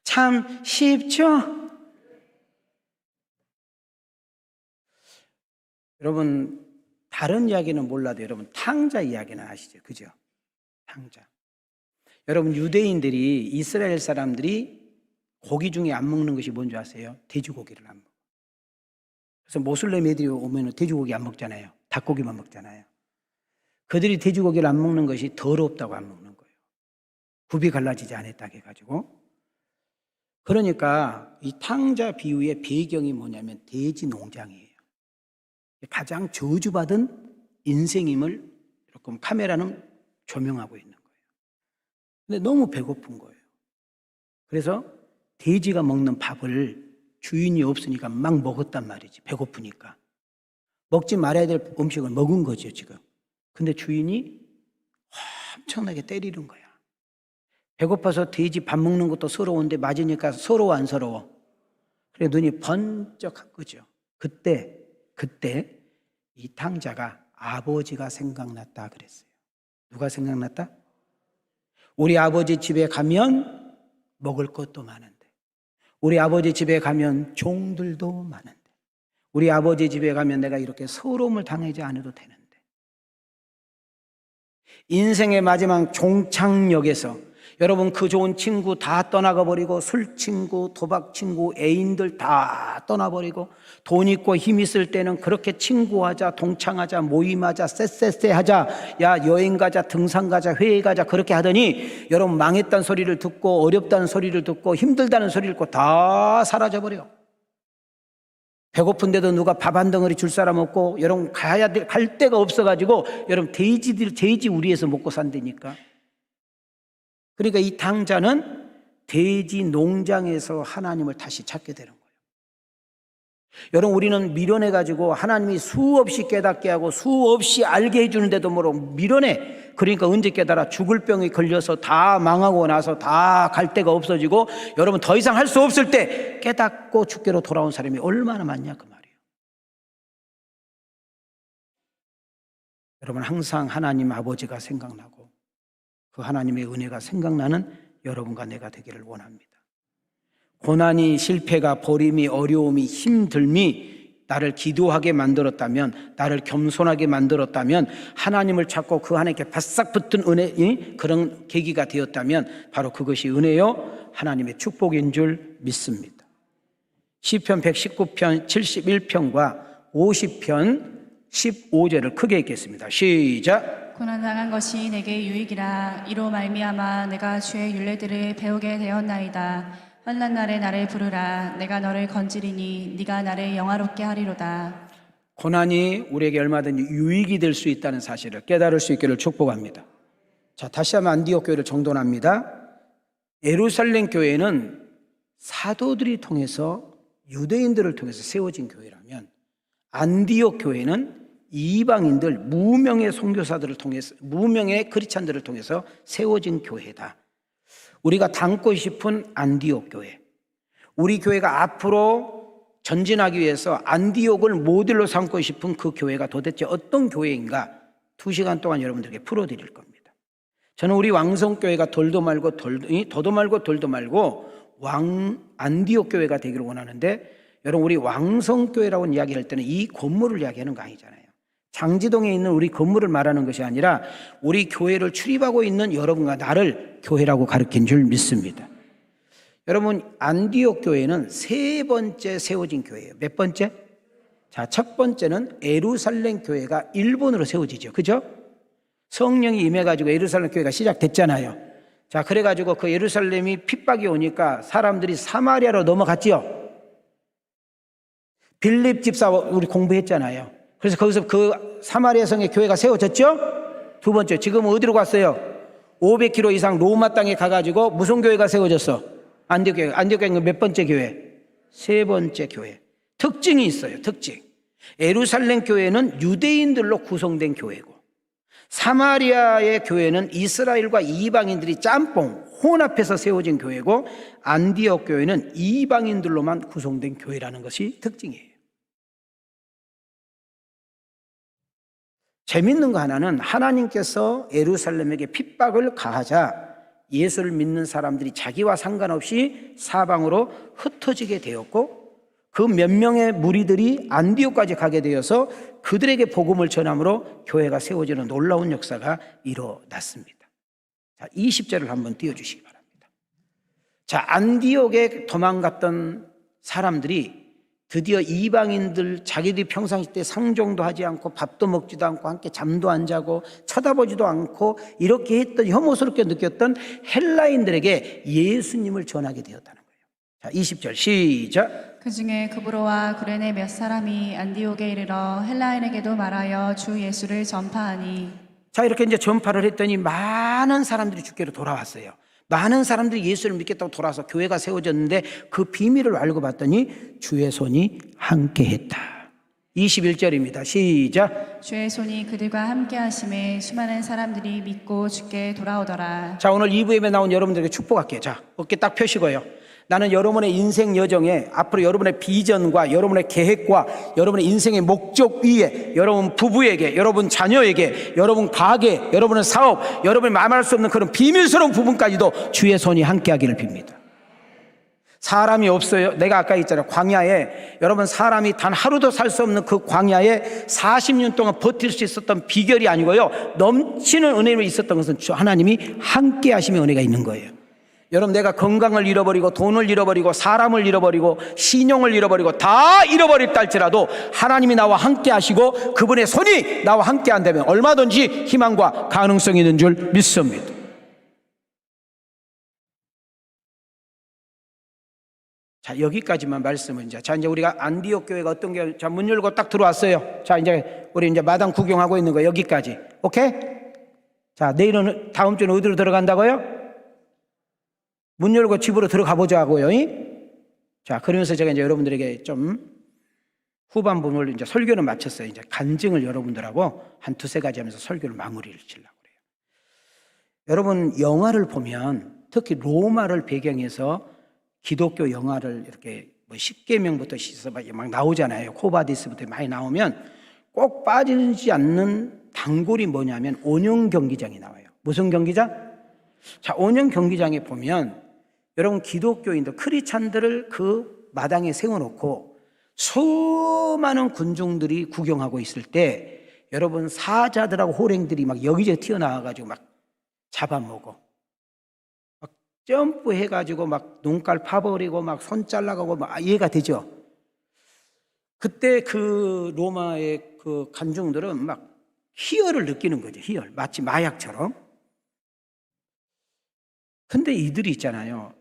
Speaker 1: 참 쉽죠? 여러분, 다른 이야기는 몰라도 여러분 탕자 이야기는 아시죠? 그죠? 탕자. 여러분, 유대인들이, 이스라엘 사람들이 고기 중에 안 먹는 것이 뭔지 아세요? 돼지고기를 안 먹어요. 그래서 모슬렘 애들이 오면 돼지고기 안 먹잖아요. 닭고기만 먹잖아요. 그들이 돼지고기를 안 먹는 것이 더럽다고 안 먹는 거예요. 굽이 갈라지지 않았다 해가지고. 그러니까 이 탕자 비유의 배경이 뭐냐면 돼지 농장이에요. 가장 저주받은 인생임을 조금 카메라는 조명하고 있는 거예요. 근데 너무 배고픈 거예요. 그래서 돼지가 먹는 밥을 주인이 없으니까 막 먹었단 말이지. 배고프니까. 먹지 말아야 될 음식을 먹은 거죠, 지금. 근데 주인이 엄청나게 때리는 거야. 배고파서 돼지 밥 먹는 것도 서러운데 맞으니까 서러워 안 서러워? 그래, 눈이 번쩍한 거죠. 그때 이 탕자가 아버지가 생각났다 그랬어요. 누가 생각났다? 우리 아버지 집에 가면 먹을 것도 많은데, 우리 아버지 집에 가면 종들도 많은데, 우리 아버지 집에 가면 내가 이렇게 서러움을 당하지 않아도 되는데. 인생의 마지막 종착역에서 여러분, 그 좋은 친구 다 떠나가 버리고, 술 친구, 도박 친구, 애인들 다 떠나버리고, 돈 있고 힘 있을 때는 그렇게 친구하자, 동창하자, 모임하자, 쎄쎄쎄 하자, 야 여행 가자, 등산 가자, 회의 가자, 그렇게 하더니 여러분, 망했다는 소리를 듣고, 어렵다는 소리를 듣고, 힘들다는 소리를 듣고 다 사라져버려. 배고픈데도 누가 밥 한 덩어리 줄 사람 없고, 여러분 갈 데가 없어가지고, 여러분 돼지 우리에서 먹고 산다니까. 그러니까 이 당자는 돼지 농장에서 하나님을 다시 찾게 되는 거예요. 여러분, 우리는 미련해가지고 하나님이 수없이 깨닫게 하고 수없이 알게 해주는데도 모르고 미련해. 그러니까 언제 깨달아? 죽을 병에 걸려서 다 망하고 나서 다 갈 데가 없어지고 여러분 더 이상 할 수 없을 때 깨닫고 주께로 돌아온 사람이 얼마나 많냐 그 말이에요. 여러분, 항상 하나님 아버지가 생각나고 그 하나님의 은혜가 생각나는 여러분과 내가 되기를 원합니다. 고난이, 실패가, 버림이, 어려움이, 힘듦이 나를 기도하게 만들었다면, 나를 겸손하게 만들었다면, 하나님을 찾고 그 하나님께 바싹 붙은 은혜의 그런 계기가 되었다면 바로 그것이 은혜요 하나님의 축복인 줄 믿습니다. 시편 119편 71편과 50편 15절을 크게 읽겠습니다. 시작.
Speaker 2: 고난당한 것이 내게 유익이라. 이로 말미암아 내가 주의 율례들을 배우게 되었나이다. 환난 날에 나를 부르라. 내가 너를 건지리니 네가 나를 영화롭게 하리로다.
Speaker 1: 고난이 우리에게 얼마든지 유익이 될 수 있다는 사실을 깨달을 수 있기를 축복합니다. 자, 다시 한번 안디옥 교회를 정돈합니다. 예루살렘 교회는 사도들이 통해서 유대인들을 통해서 세워진 교회라면 안디옥 교회는 이방인들, 무명의 선교사들을 통해서, 무명의 크리스찬들을 통해서 세워진 교회다. 우리가 담고 싶은 안디옥 교회, 우리 교회가 앞으로 전진하기 위해서 안디옥을 모델로 삼고 싶은 그 교회가 도대체 어떤 교회인가 2시간 동안 여러분들에게 풀어드릴 겁니다. 저는 우리 왕성교회가 돌도 말고 더도 말고 돌도 말고 안디옥 교회가 되기를 원하는데, 여러분, 우리 왕성교회라고 이야기할 때는 이 건물을 이야기하는 거 아니잖아요. 장지동에 있는 우리 건물을 말하는 것이 아니라 우리 교회를 출입하고 있는 여러분과 나를 교회라고 가르친 줄 믿습니다. 여러분, 안디옥 교회는 3번째 세워진 교회예요. 몇 번째? 자, 첫 번째는 예루살렘 교회가 일본으로 세워지죠. 그죠? 성령이 임해가지고 예루살렘 교회가 시작됐잖아요. 자, 그래가지고 그 예루살렘이 핍박이 오니까 사람들이 사마리아로 넘어갔지요. 빌립 집사 우리 공부했잖아요. 그래서 거기서 그 사마리아 성의 교회가 세워졌죠. 두 번째, 지금 어디로 갔어요? 500km 이상 로마 땅에 가가지고 무슨 교회가 세워졌어? 안디옥 교회. 안디옥 교회는 몇 번째 교회? 3번째 교회. 특징이 있어요. 특징. 예루살렘 교회는 유대인들로 구성된 교회고, 사마리아의 교회는 이스라엘과 이방인들이 짬뽕 혼합해서 세워진 교회고, 안디옥 교회는 이방인들로만 구성된 교회라는 것이 특징이에요. 재밌는 거 하나는 하나님께서 예루살렘에게 핍박을 가하자 예수를 믿는 사람들이 자기와 상관없이 사방으로 흩어지게 되었고, 그 몇 명의 무리들이 안디옥까지 가게 되어서 그들에게 복음을 전함으로 교회가 세워지는 놀라운 역사가 일어났습니다. 자, 20절을 한번 띄워주시기 바랍니다. 자, 안디옥에 도망갔던 사람들이 드디어 이방인들, 자기들이 평상시 때 상종도 하지 않고 밥도 먹지도 않고 함께 잠도 안 자고 쳐다보지도 않고 이렇게 했던, 혐오스럽게 느꼈던 헬라인들에게 예수님을 전하게 되었다는 거예요. 자, 20절 시작.
Speaker 2: 그 중에 구브로와 구레네 몇 사람이 안디옥에 이르러 헬라인에게도 말하여 주 예수를 전파하니.
Speaker 1: 자, 이렇게 이제 전파를 했더니 많은 사람들이 주께로 돌아왔어요. 많은 사람들이 예수를 믿겠다고 돌아와서 교회가 세워졌는데 그 비밀을 알고 봤더니 주의 손이 함께했다. 21절입니다. 시작.
Speaker 2: 주의 손이 그들과 함께 하심에 수많은 사람들이 믿고 주께 돌아오더라.
Speaker 1: 자, 오늘 2부 예배 나온 여러분들에게 축복할게요. 자, 어깨 딱 펴시고요. 나는 여러분의 인생 여정에 앞으로 여러분의 비전과 여러분의 계획과 여러분의 인생의 목적 위에 여러분 부부에게, 여러분 자녀에게, 여러분 가게, 여러분의 사업, 여러분이 말할 수 없는 그런 비밀스러운 부분까지도 주의 손이 함께하기를 빕니다. 사람이 없어요. 내가 아까 했잖아요. 광야에, 여러분 사람이 단 하루도 살 수 없는 그 광야에 40년 동안 버틸 수 있었던 비결이 아니고요, 넘치는 은혜로 있었던 것은 하나님이 함께 하심의 은혜가 있는 거예요. 여러분, 내가 건강을 잃어버리고 돈을 잃어버리고 사람을 잃어버리고 신용을 잃어버리고 다 잃어버렸다 할지라도 하나님이 나와 함께 하시고 그분의 손이 나와 함께 한다면 얼마든지 희망과 가능성이 있는 줄 믿습니다. 자, 여기까지만 말씀을 이제. 자, 이제 우리가 안디옥 교회가 어떤 게, 자, 문 열고 딱 들어왔어요. 자, 이제 우리 이제 마당 구경하고 있는 거 여기까지. 오케이? 자, 내일은, 다음 주는 어디로 들어간다고요? 문 열고 집으로 들어가 보자고요. 자, 그러면서 제가 이제 여러분들에게 좀 후반 부분을 이제 설교는 마쳤어요. 이제 간증을 여러분들하고 한 두세 가지 하면서 설교를 마무리를 지려고 그래요. 여러분, 영화를 보면 특히 로마를 배경해서 기독교 영화를 이렇게 뭐 10계명부터 시서 막 나오잖아요. 코바디스부터 많이 나오면 꼭 빠지지 않는 단골이 뭐냐면 온영 경기장이 나와요. 무슨 경기장? 자, 온영 경기장에 보면 여러분 기독교인들, 크리스찬들을 그 마당에 세워놓고 수많은 군중들이 구경하고 있을 때 여러분 사자들하고 호랭들이 막 여기저기 튀어나와가지고 막 잡아먹어. 막 점프해가지고 막 눈깔 파버리고 막 손 잘라가고 막 이해가 되죠? 그때 그 로마의 그 관중들은 막 희열을 느끼는 거죠. 희열. 마치 마약처럼. 근데 이들이 있잖아요.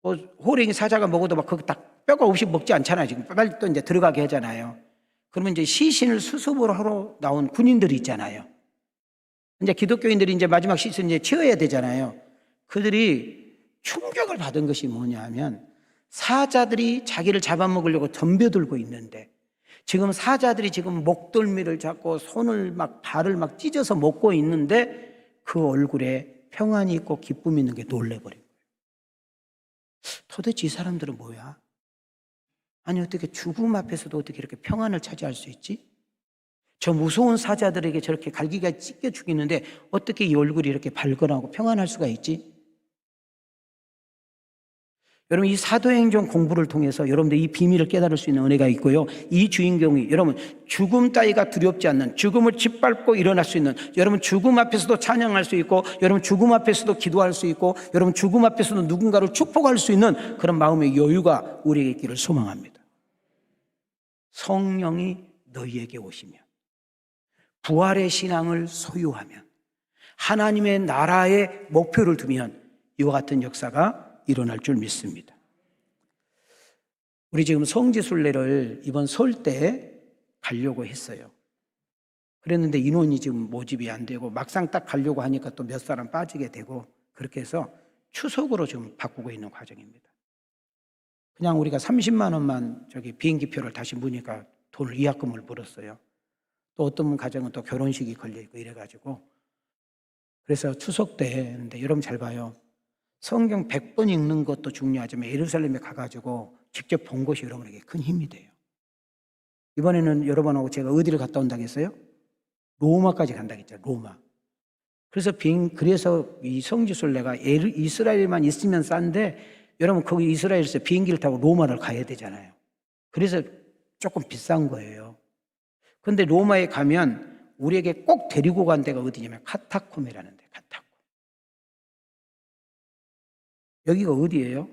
Speaker 1: 뭐 호랭이 사자가 먹어도 막 거기 딱 뼈가 없이 먹지 않잖아요. 지금 빨리 또 이제 들어가게 하잖아요. 그러면 이제 시신을 수습으로 하러 나온 군인들이 있잖아요. 이제 기독교인들이 이제 마지막 시신 이제 치어야 되잖아요. 그들이 충격을 받은 것이 뭐냐 하면 사자들이 자기를 잡아먹으려고 덤벼들고 있는데 지금 사자들이 지금 목덜미를 잡고 손을 막 발을 막 찢어서 먹고 있는데 그 얼굴에 평안이 있고 기쁨이 있는 게 놀래버린 거예요. 도대체 이 사람들은 뭐야? 아니 어떻게 죽음 앞에서도 어떻게 이렇게 평안을 차지할 수 있지? 저 무서운 사자들에게 저렇게 갈기가 찢겨 죽이는데 어떻게 이 얼굴이 이렇게 발근하고 평안할 수가 있지? 여러분 이 사도행전 공부를 통해서 여러분들 이 비밀을 깨달을 수 있는 은혜가 있고요. 이 주인공이 여러분 죽음 따위가 두렵지 않는 죽음을 짓밟고 일어날 수 있는 여러분 죽음 앞에서도 찬양할 수 있고 여러분 죽음 앞에서도 기도할 수 있고 여러분 죽음 앞에서도 누군가를 축복할 수 있는 그런 마음의 여유가 우리에게 있기를 소망합니다. 성령이 너희에게 오시면 부활의 신앙을 소유하면 하나님의 나라의 목표를 두면 이와 같은 역사가 일어날 줄 믿습니다. 우리 지금 성지순례를 이번 설 때 가려고 했어요. 그랬는데 인원이 지금 모집이 안 되고 막상 딱 가려고 하니까 또 몇 사람 빠지게 되고 그렇게 해서 추석으로 지금 바꾸고 있는 과정입니다. 그냥 우리가 30만 원만 저기 비행기표를 다시 무니까 돈을 예약금을 물었어요. 또 어떤 가정은 또 결혼식이 걸려있고 이래가지고 그래서 추석 때 했는데 여러분 잘 봐요. 성경 100번 읽는 것도 중요하지만 예루살렘에 가가지고 직접 본 것이 여러분에게 큰 힘이 돼요. 이번에는 여러분하고 제가 어디를 갔다 온다고 했어요? 로마까지 간다고 했죠. 로마. 그래서 이 성지순례가 이스라엘만 있으면 싼데 여러분 거기 이스라엘에서 비행기를 타고 로마를 가야 되잖아요. 그래서 조금 비싼 거예요. 그런데 로마에 가면 우리에게 꼭 데리고 간 데가 어디냐면 카타콤이라는 데. 카타콤. 여기가 어디예요?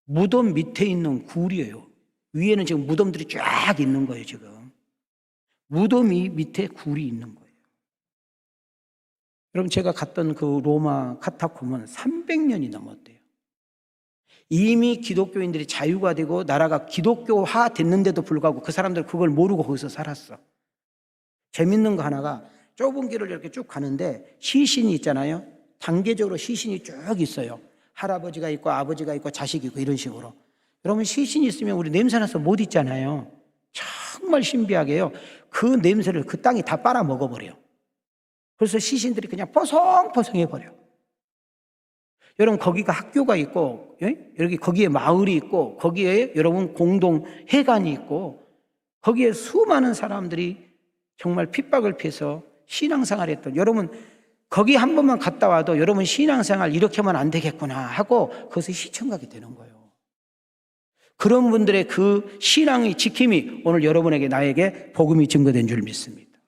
Speaker 1: 무덤 밑에 있는 굴이에요. 위에는 지금 무덤들이 쫙 있는 거예요. 지금 무덤이 밑에 굴이 있는 거예요. 여러분 제가 갔던 그 로마 카타콤은 300년이 넘었대요. 이미 기독교인들이 자유가 되고 나라가 기독교화 됐는데도 불구하고 그 사람들 그걸 모르고 거기서 살았어. 재밌는 거 하나가 좁은 길을 이렇게 쭉 가는데 시신이 있잖아요. 단계적으로 시신이 쭉 있어요. 할아버지가 있고 아버지가 있고 자식이 있고 이런 식으로. 여러분 시신이 있으면 우리 냄새나서 못 있잖아요. 정말 신비하게요. 그 냄새를 그 땅이 다 빨아먹어버려요. 그래서 시신들이 그냥 뽀송뽀송해버려. 여러분 거기가 학교가 있고 여기 거기에 마을이 있고 거기에 여러분 공동 회관이 있고 거기에 수많은 사람들이 정말 핍박을 피해서 신앙생활을 했던 여러분 거기 한 번만 갔다 와도 여러분 신앙생활 이렇게 하면 안 되겠구나 하고 그것을 시청하게 되는 거예요. 그런 분들의 그 신앙의 지킴이 오늘 여러분에게 나에게 복음이 증거된 줄 믿습니다.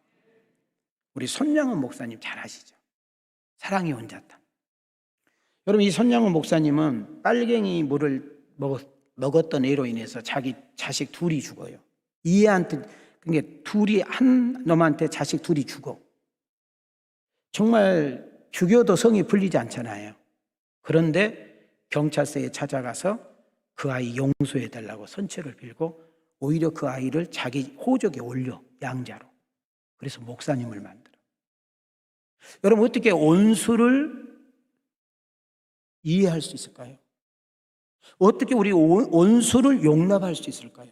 Speaker 1: 우리 손양은 목사님 잘 아시죠? 사랑의 혼자다. 여러분 이 손양은 목사님은 빨갱이 물을 먹었던 애로 인해서 자기 자식 둘이 죽어요. 이해한테 그러니까 둘이 한 놈한테 자식 둘이 죽어. 정말 죽여도 성이 풀리지 않잖아요. 그런데 경찰서에 찾아가서 그 아이 용서해달라고 선처를 빌고 오히려 그 아이를 자기 호적에 올려 양자로. 그래서 목사님을 만들어. 여러분 어떻게 원수를 이해할 수 있을까요? 어떻게 우리 원수를 용납할 수 있을까요?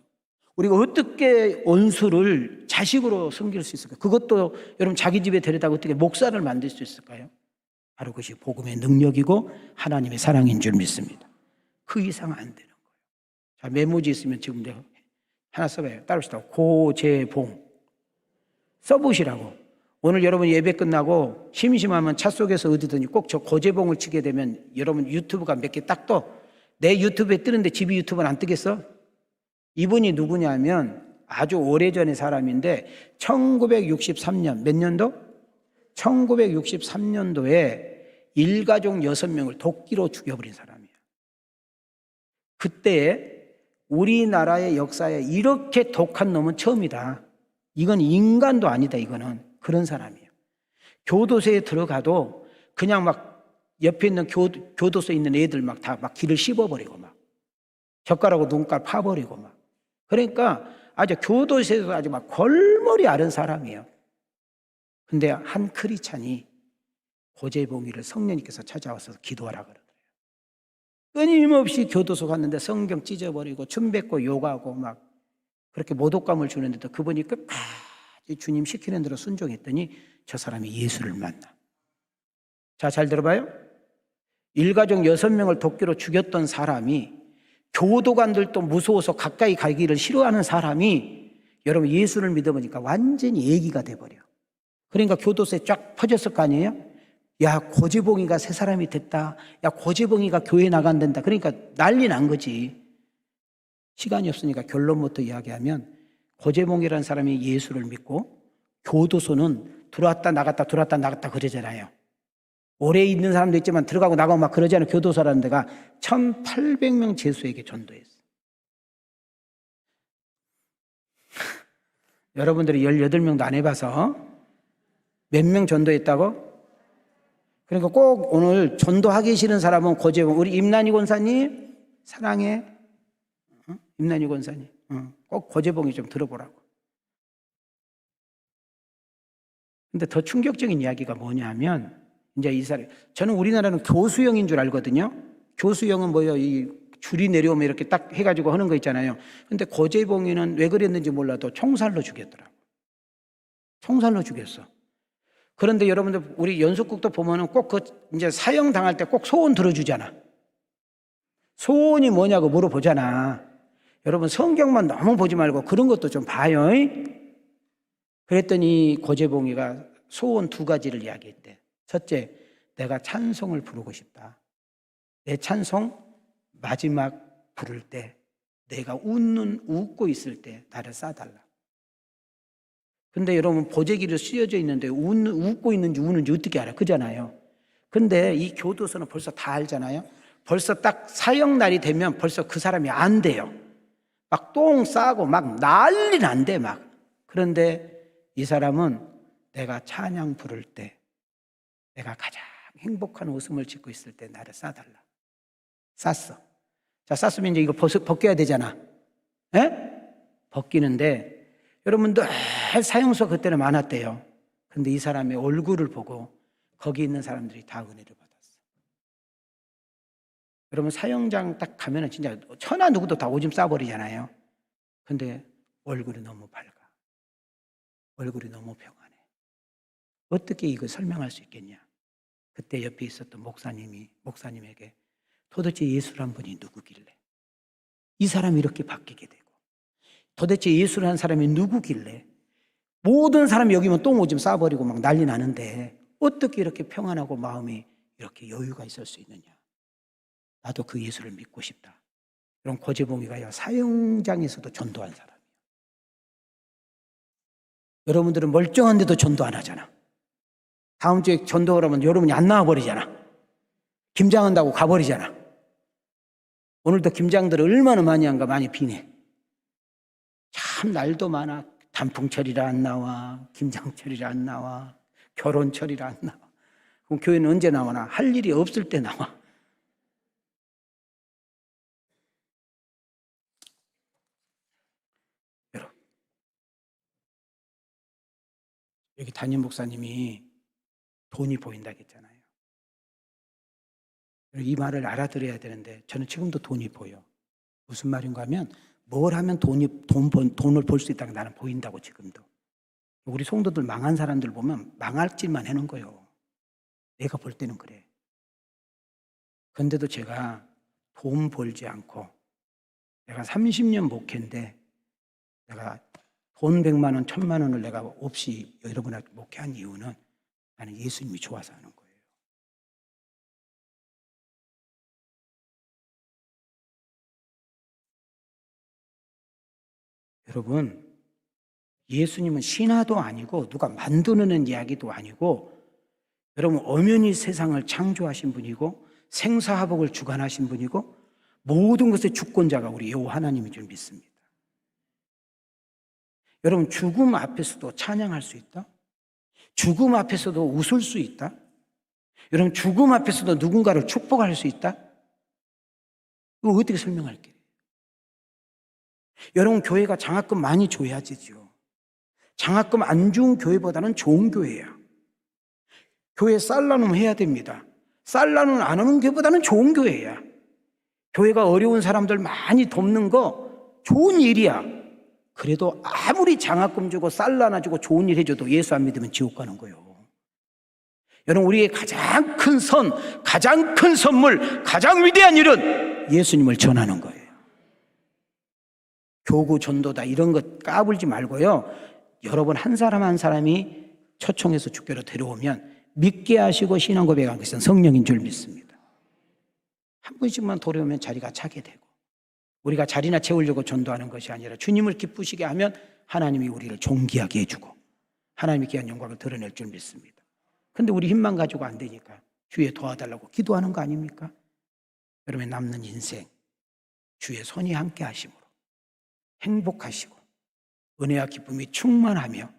Speaker 1: 우리가 어떻게 원수를 자식으로 섬길 수 있을까요? 그것도 여러분 자기 집에 데려다가 어떻게 목사를 만들 수 있을까요? 바로 그것이 복음의 능력이고 하나님의 사랑인 줄 믿습니다. 그 이상 안 되는 거예요. 자, 메모지 있으면 지금 내가 하나 써봐요. 따라합시다. 고재봉. 써보시라고. 오늘 여러분 예배 끝나고 심심하면 차 속에서 어디든지 꼭 저 고재봉을 치게 되면 여러분 유튜브가 몇 개 딱 떠. 내 유튜브에 뜨는데 집이 유튜브는 안 뜨겠어? 이분이 누구냐면 아주 오래전의 사람인데 1963년 몇 년도? 1963년도에 일가족 6명을 도끼로 죽여버린 사람이에요. 그때 우리나라의 역사에 이렇게 독한 놈은 처음이다. 이건 인간도 아니다. 이거는 그런 사람이에요. 교도소에 들어가도 그냥 막 옆에 있는 교도소에 있는 애들 막 다 막 길을 씹어버리고 막 젓가락으로 눈깔 파버리고 막 그러니까 아주 교도소에서 아주 막 골머리 앓은 사람이에요. 근데 한 크리스찬이 고재봉이를 성령님께서 찾아와서 기도하라 그러더래요. 끊임없이 교도소 갔는데 성경 찢어버리고 춤 뱉고 욕하고 막 그렇게 모독감을 주는데도 그분이 끝까지 주님 시키는 대로 순종했더니 저 사람이 예수를 만나. 자, 잘 들어봐요. 일가족 6명을 도끼로 죽였던 사람이 교도관들도 무서워서 가까이 가기를 싫어하는 사람이 여러분 예수를 믿어보니까 완전히 애기가 돼버려. 그러니까 교도소에 쫙 퍼졌을 거 아니에요? 야, 고재봉이가 새 사람이 됐다. 야, 고재봉이가 교회 나간단다. 그러니까 난리 난 거지. 시간이 없으니까 결론부터 이야기하면 고재봉이라는 사람이 예수를 믿고 교도소는 들어왔다 나갔다 들어왔다 나갔다 그러잖아요. 오래 있는 사람도 있지만 들어가고 나가고 막 그러잖아요. 교도소라는 데가 1800명 죄수에게 전도했어. 여러분들이 18명도 안 해봐서 몇 명 전도했다고? 그러니까 꼭 오늘 전도하기 싫은 사람은 고재봉, 우리 임난희 권사님 사랑해. 임난희 권사님 꼭 고재봉이 좀 들어보라고. 근데 더 충격적인 이야기가 뭐냐면 이제 이 사람, 저는 우리나라는 교수형인 줄 알거든요. 교수형은 뭐예요? 이 줄이 내려오면 이렇게 딱 해가지고 하는 거 있잖아요. 근데 고재봉이는 왜 그랬는지 몰라도 총살로 죽였더라고. 총살로 죽였어. 그런데 여러분들 우리 연속국도 보면은 꼭 그 이제 사형 당할 때 꼭 소원 들어주잖아. 소원이 뭐냐고 물어보잖아. 여러분 성경만 너무 보지 말고 그런 것도 좀 봐요. 그랬더니 고재봉이가 소원 2가지를 이야기했대. 첫째, 내가 찬송을 부르고 싶다. 내 찬송 마지막 부를 때 내가 웃고 있을 때 나를 쏴달라. 근데 여러분 보재기를 씌워져 있는데 웃고 있는지 우는지 어떻게 알아? 그잖아요. 근데 이 교도소는 벌써 다 알잖아요. 벌써 딱 사형날이 되면 벌써 그 사람이 안 돼요. 막 똥 싸고 막 난리 난대 막. 그런데 이 사람은 내가 찬양 부를 때 내가 가장 행복한 웃음을 짓고 있을 때 나를 쏴달라. 쐈어. 자, 쐈으면 이제 이거 벗겨야 되잖아. 에? 벗기는데 여러분들 사형수가 그때는 많았대요. 근데 이 사람의 얼굴을 보고 거기 있는 사람들이 다 은혜를 받았어. 여러분 사형장 딱 가면은 진짜 천하 누구도 다 오줌 싸버리잖아요. 근데 얼굴이 너무 밝아. 얼굴이 너무 평안해. 어떻게 이거 설명할 수 있겠냐? 그때 옆에 있었던 목사님에게 도대체 예수란 분이 누구길래 이 사람이 이렇게 바뀌게 되고 도대체 예수라는 사람이 누구길래 모든 사람이 여기면 똥 오줌 싸버리고 막 난리 나는데 어떻게 이렇게 평안하고 마음이 이렇게 여유가 있을 수 있느냐? 나도 그 예수를 믿고 싶다. 그럼 고재봉이가요 사형장에서도 전도한 사람이에요. 여러분들은 멀쩡한데도 전도 안 하잖아. 다음 주에 전도하라면 여러분이 안 나와버리잖아. 김장한다고 가버리잖아. 오늘도 김장들을 얼마나 많이 한가 많이 비네. 참 날도 많아. 단풍철이라 안 나와. 김장철이라 안 나와. 결혼철이라 안 나와. 그럼 교회는 언제 나오나? 할 일이 없을 때 나와. 여러분, 여기 담임 목사님이 돈이 보인다고 했잖아요. 이 말을 알아들어야 되는데 저는 지금도 돈이 보여. 무슨 말인가 하면 뭘 하면 돈을 벌 수 있다고 나는 보인다고 지금도. 우리 성도들 망한 사람들 보면 망할 짓만 해놓은 거예요. 내가 볼 때는 그래. 그런데도 제가 돈 벌지 않고 내가 30년 목회인데 내가 돈 100만 원, 1000만 원을 내가 없이 여러분한테 목회한 이유는 나는 예수님이 좋아서 하는 거예요. 여러분, 예수님은 신화도 아니고 누가 만드는 이야기도 아니고 여러분 엄연히 세상을 창조하신 분이고 생사화복을 주관하신 분이고 모든 것의 주권자가 우리 여호와 하나님인 줄 믿습니다. 여러분 죽음 앞에서도 찬양할 수 있다? 죽음 앞에서도 웃을 수 있다? 여러분 죽음 앞에서도 누군가를 축복할 수 있다? 이거 어떻게 설명할게요? 여러분 교회가 장학금 많이 줘야지죠. 장학금 안 준 교회보다는 좋은 교회야. 교회 쌀 나눔 해야 됩니다. 쌀 나눔 안 하는 교회보다는 좋은 교회야. 교회가 어려운 사람들 많이 돕는 거 좋은 일이야. 그래도 아무리 장학금 주고 쌀 나눠주고 좋은 일 해줘도 예수 안 믿으면 지옥 가는 거예요. 여러분 우리의 가장 큰 선, 가장 큰 선물, 가장 위대한 일은 예수님을 전하는 거예요. 교구 전도다 이런 것 까불지 말고요. 여러분 한 사람 한 사람이 초청해서 주교로 데려오면 믿게 하시고 신앙 고백한 것은 성령인 줄 믿습니다. 한 분씩만 돌아오면 자리가 차게 되고 우리가 자리나 채우려고 전도하는 것이 아니라 주님을 기쁘시게 하면 하나님이 우리를 존귀하게 해주고 하나님의 귀한 영광을 드러낼 줄 믿습니다. 그런데 우리 힘만 가지고 안 되니까 주에 도와달라고 기도하는 거 아닙니까? 여러분의 남는 인생 주의 손이 함께 하심으로 행복하시고 은혜와 기쁨이 충만하며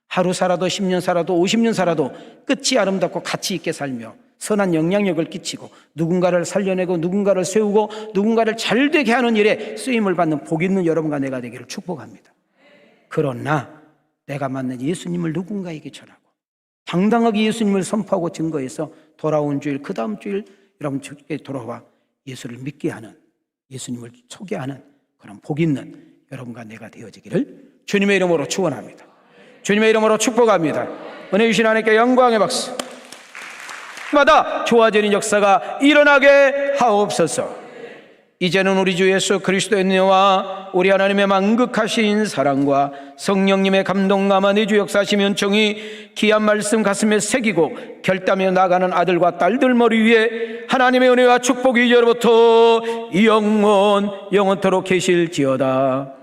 Speaker 1: 하루 살아도 10년 살아도 50년 살아도 끝이 아름답고 가치 있게 살며 선한 영향력을 끼치고 누군가를 살려내고 누군가를 세우고 누군가를 잘되게 하는 일에 쓰임을 받는 복 있는 여러분과 내가 되기를 축복합니다. 그러나 내가 만난 예수님을 누군가에게 전하고 당당하게 예수님을 선포하고 증거해서 돌아온 주일 그 다음 주일 여러분 주께 돌아와 예수를 믿게 하는 예수님을 소개하는 그런 복 있는 여러분과 내가 되어지기를 주님의 이름으로 축원합니다. 주님의 이름으로 축복합니다. 은혜 주신 하나님께 영광의 박수. 마다 좋아지는 역사가 일어나게 하옵소서. 이제는 우리 주 예수 그리스도의 은혜와 우리 하나님의 만극하신 사랑과 성령님의 감동감화 내주 역사하심 은총이 귀한 말씀 가슴에 새기고 결단하며 나가는 아들과 딸들 머리 위에 하나님의 은혜와 축복이 이제로부터 영원토록 계실지어다.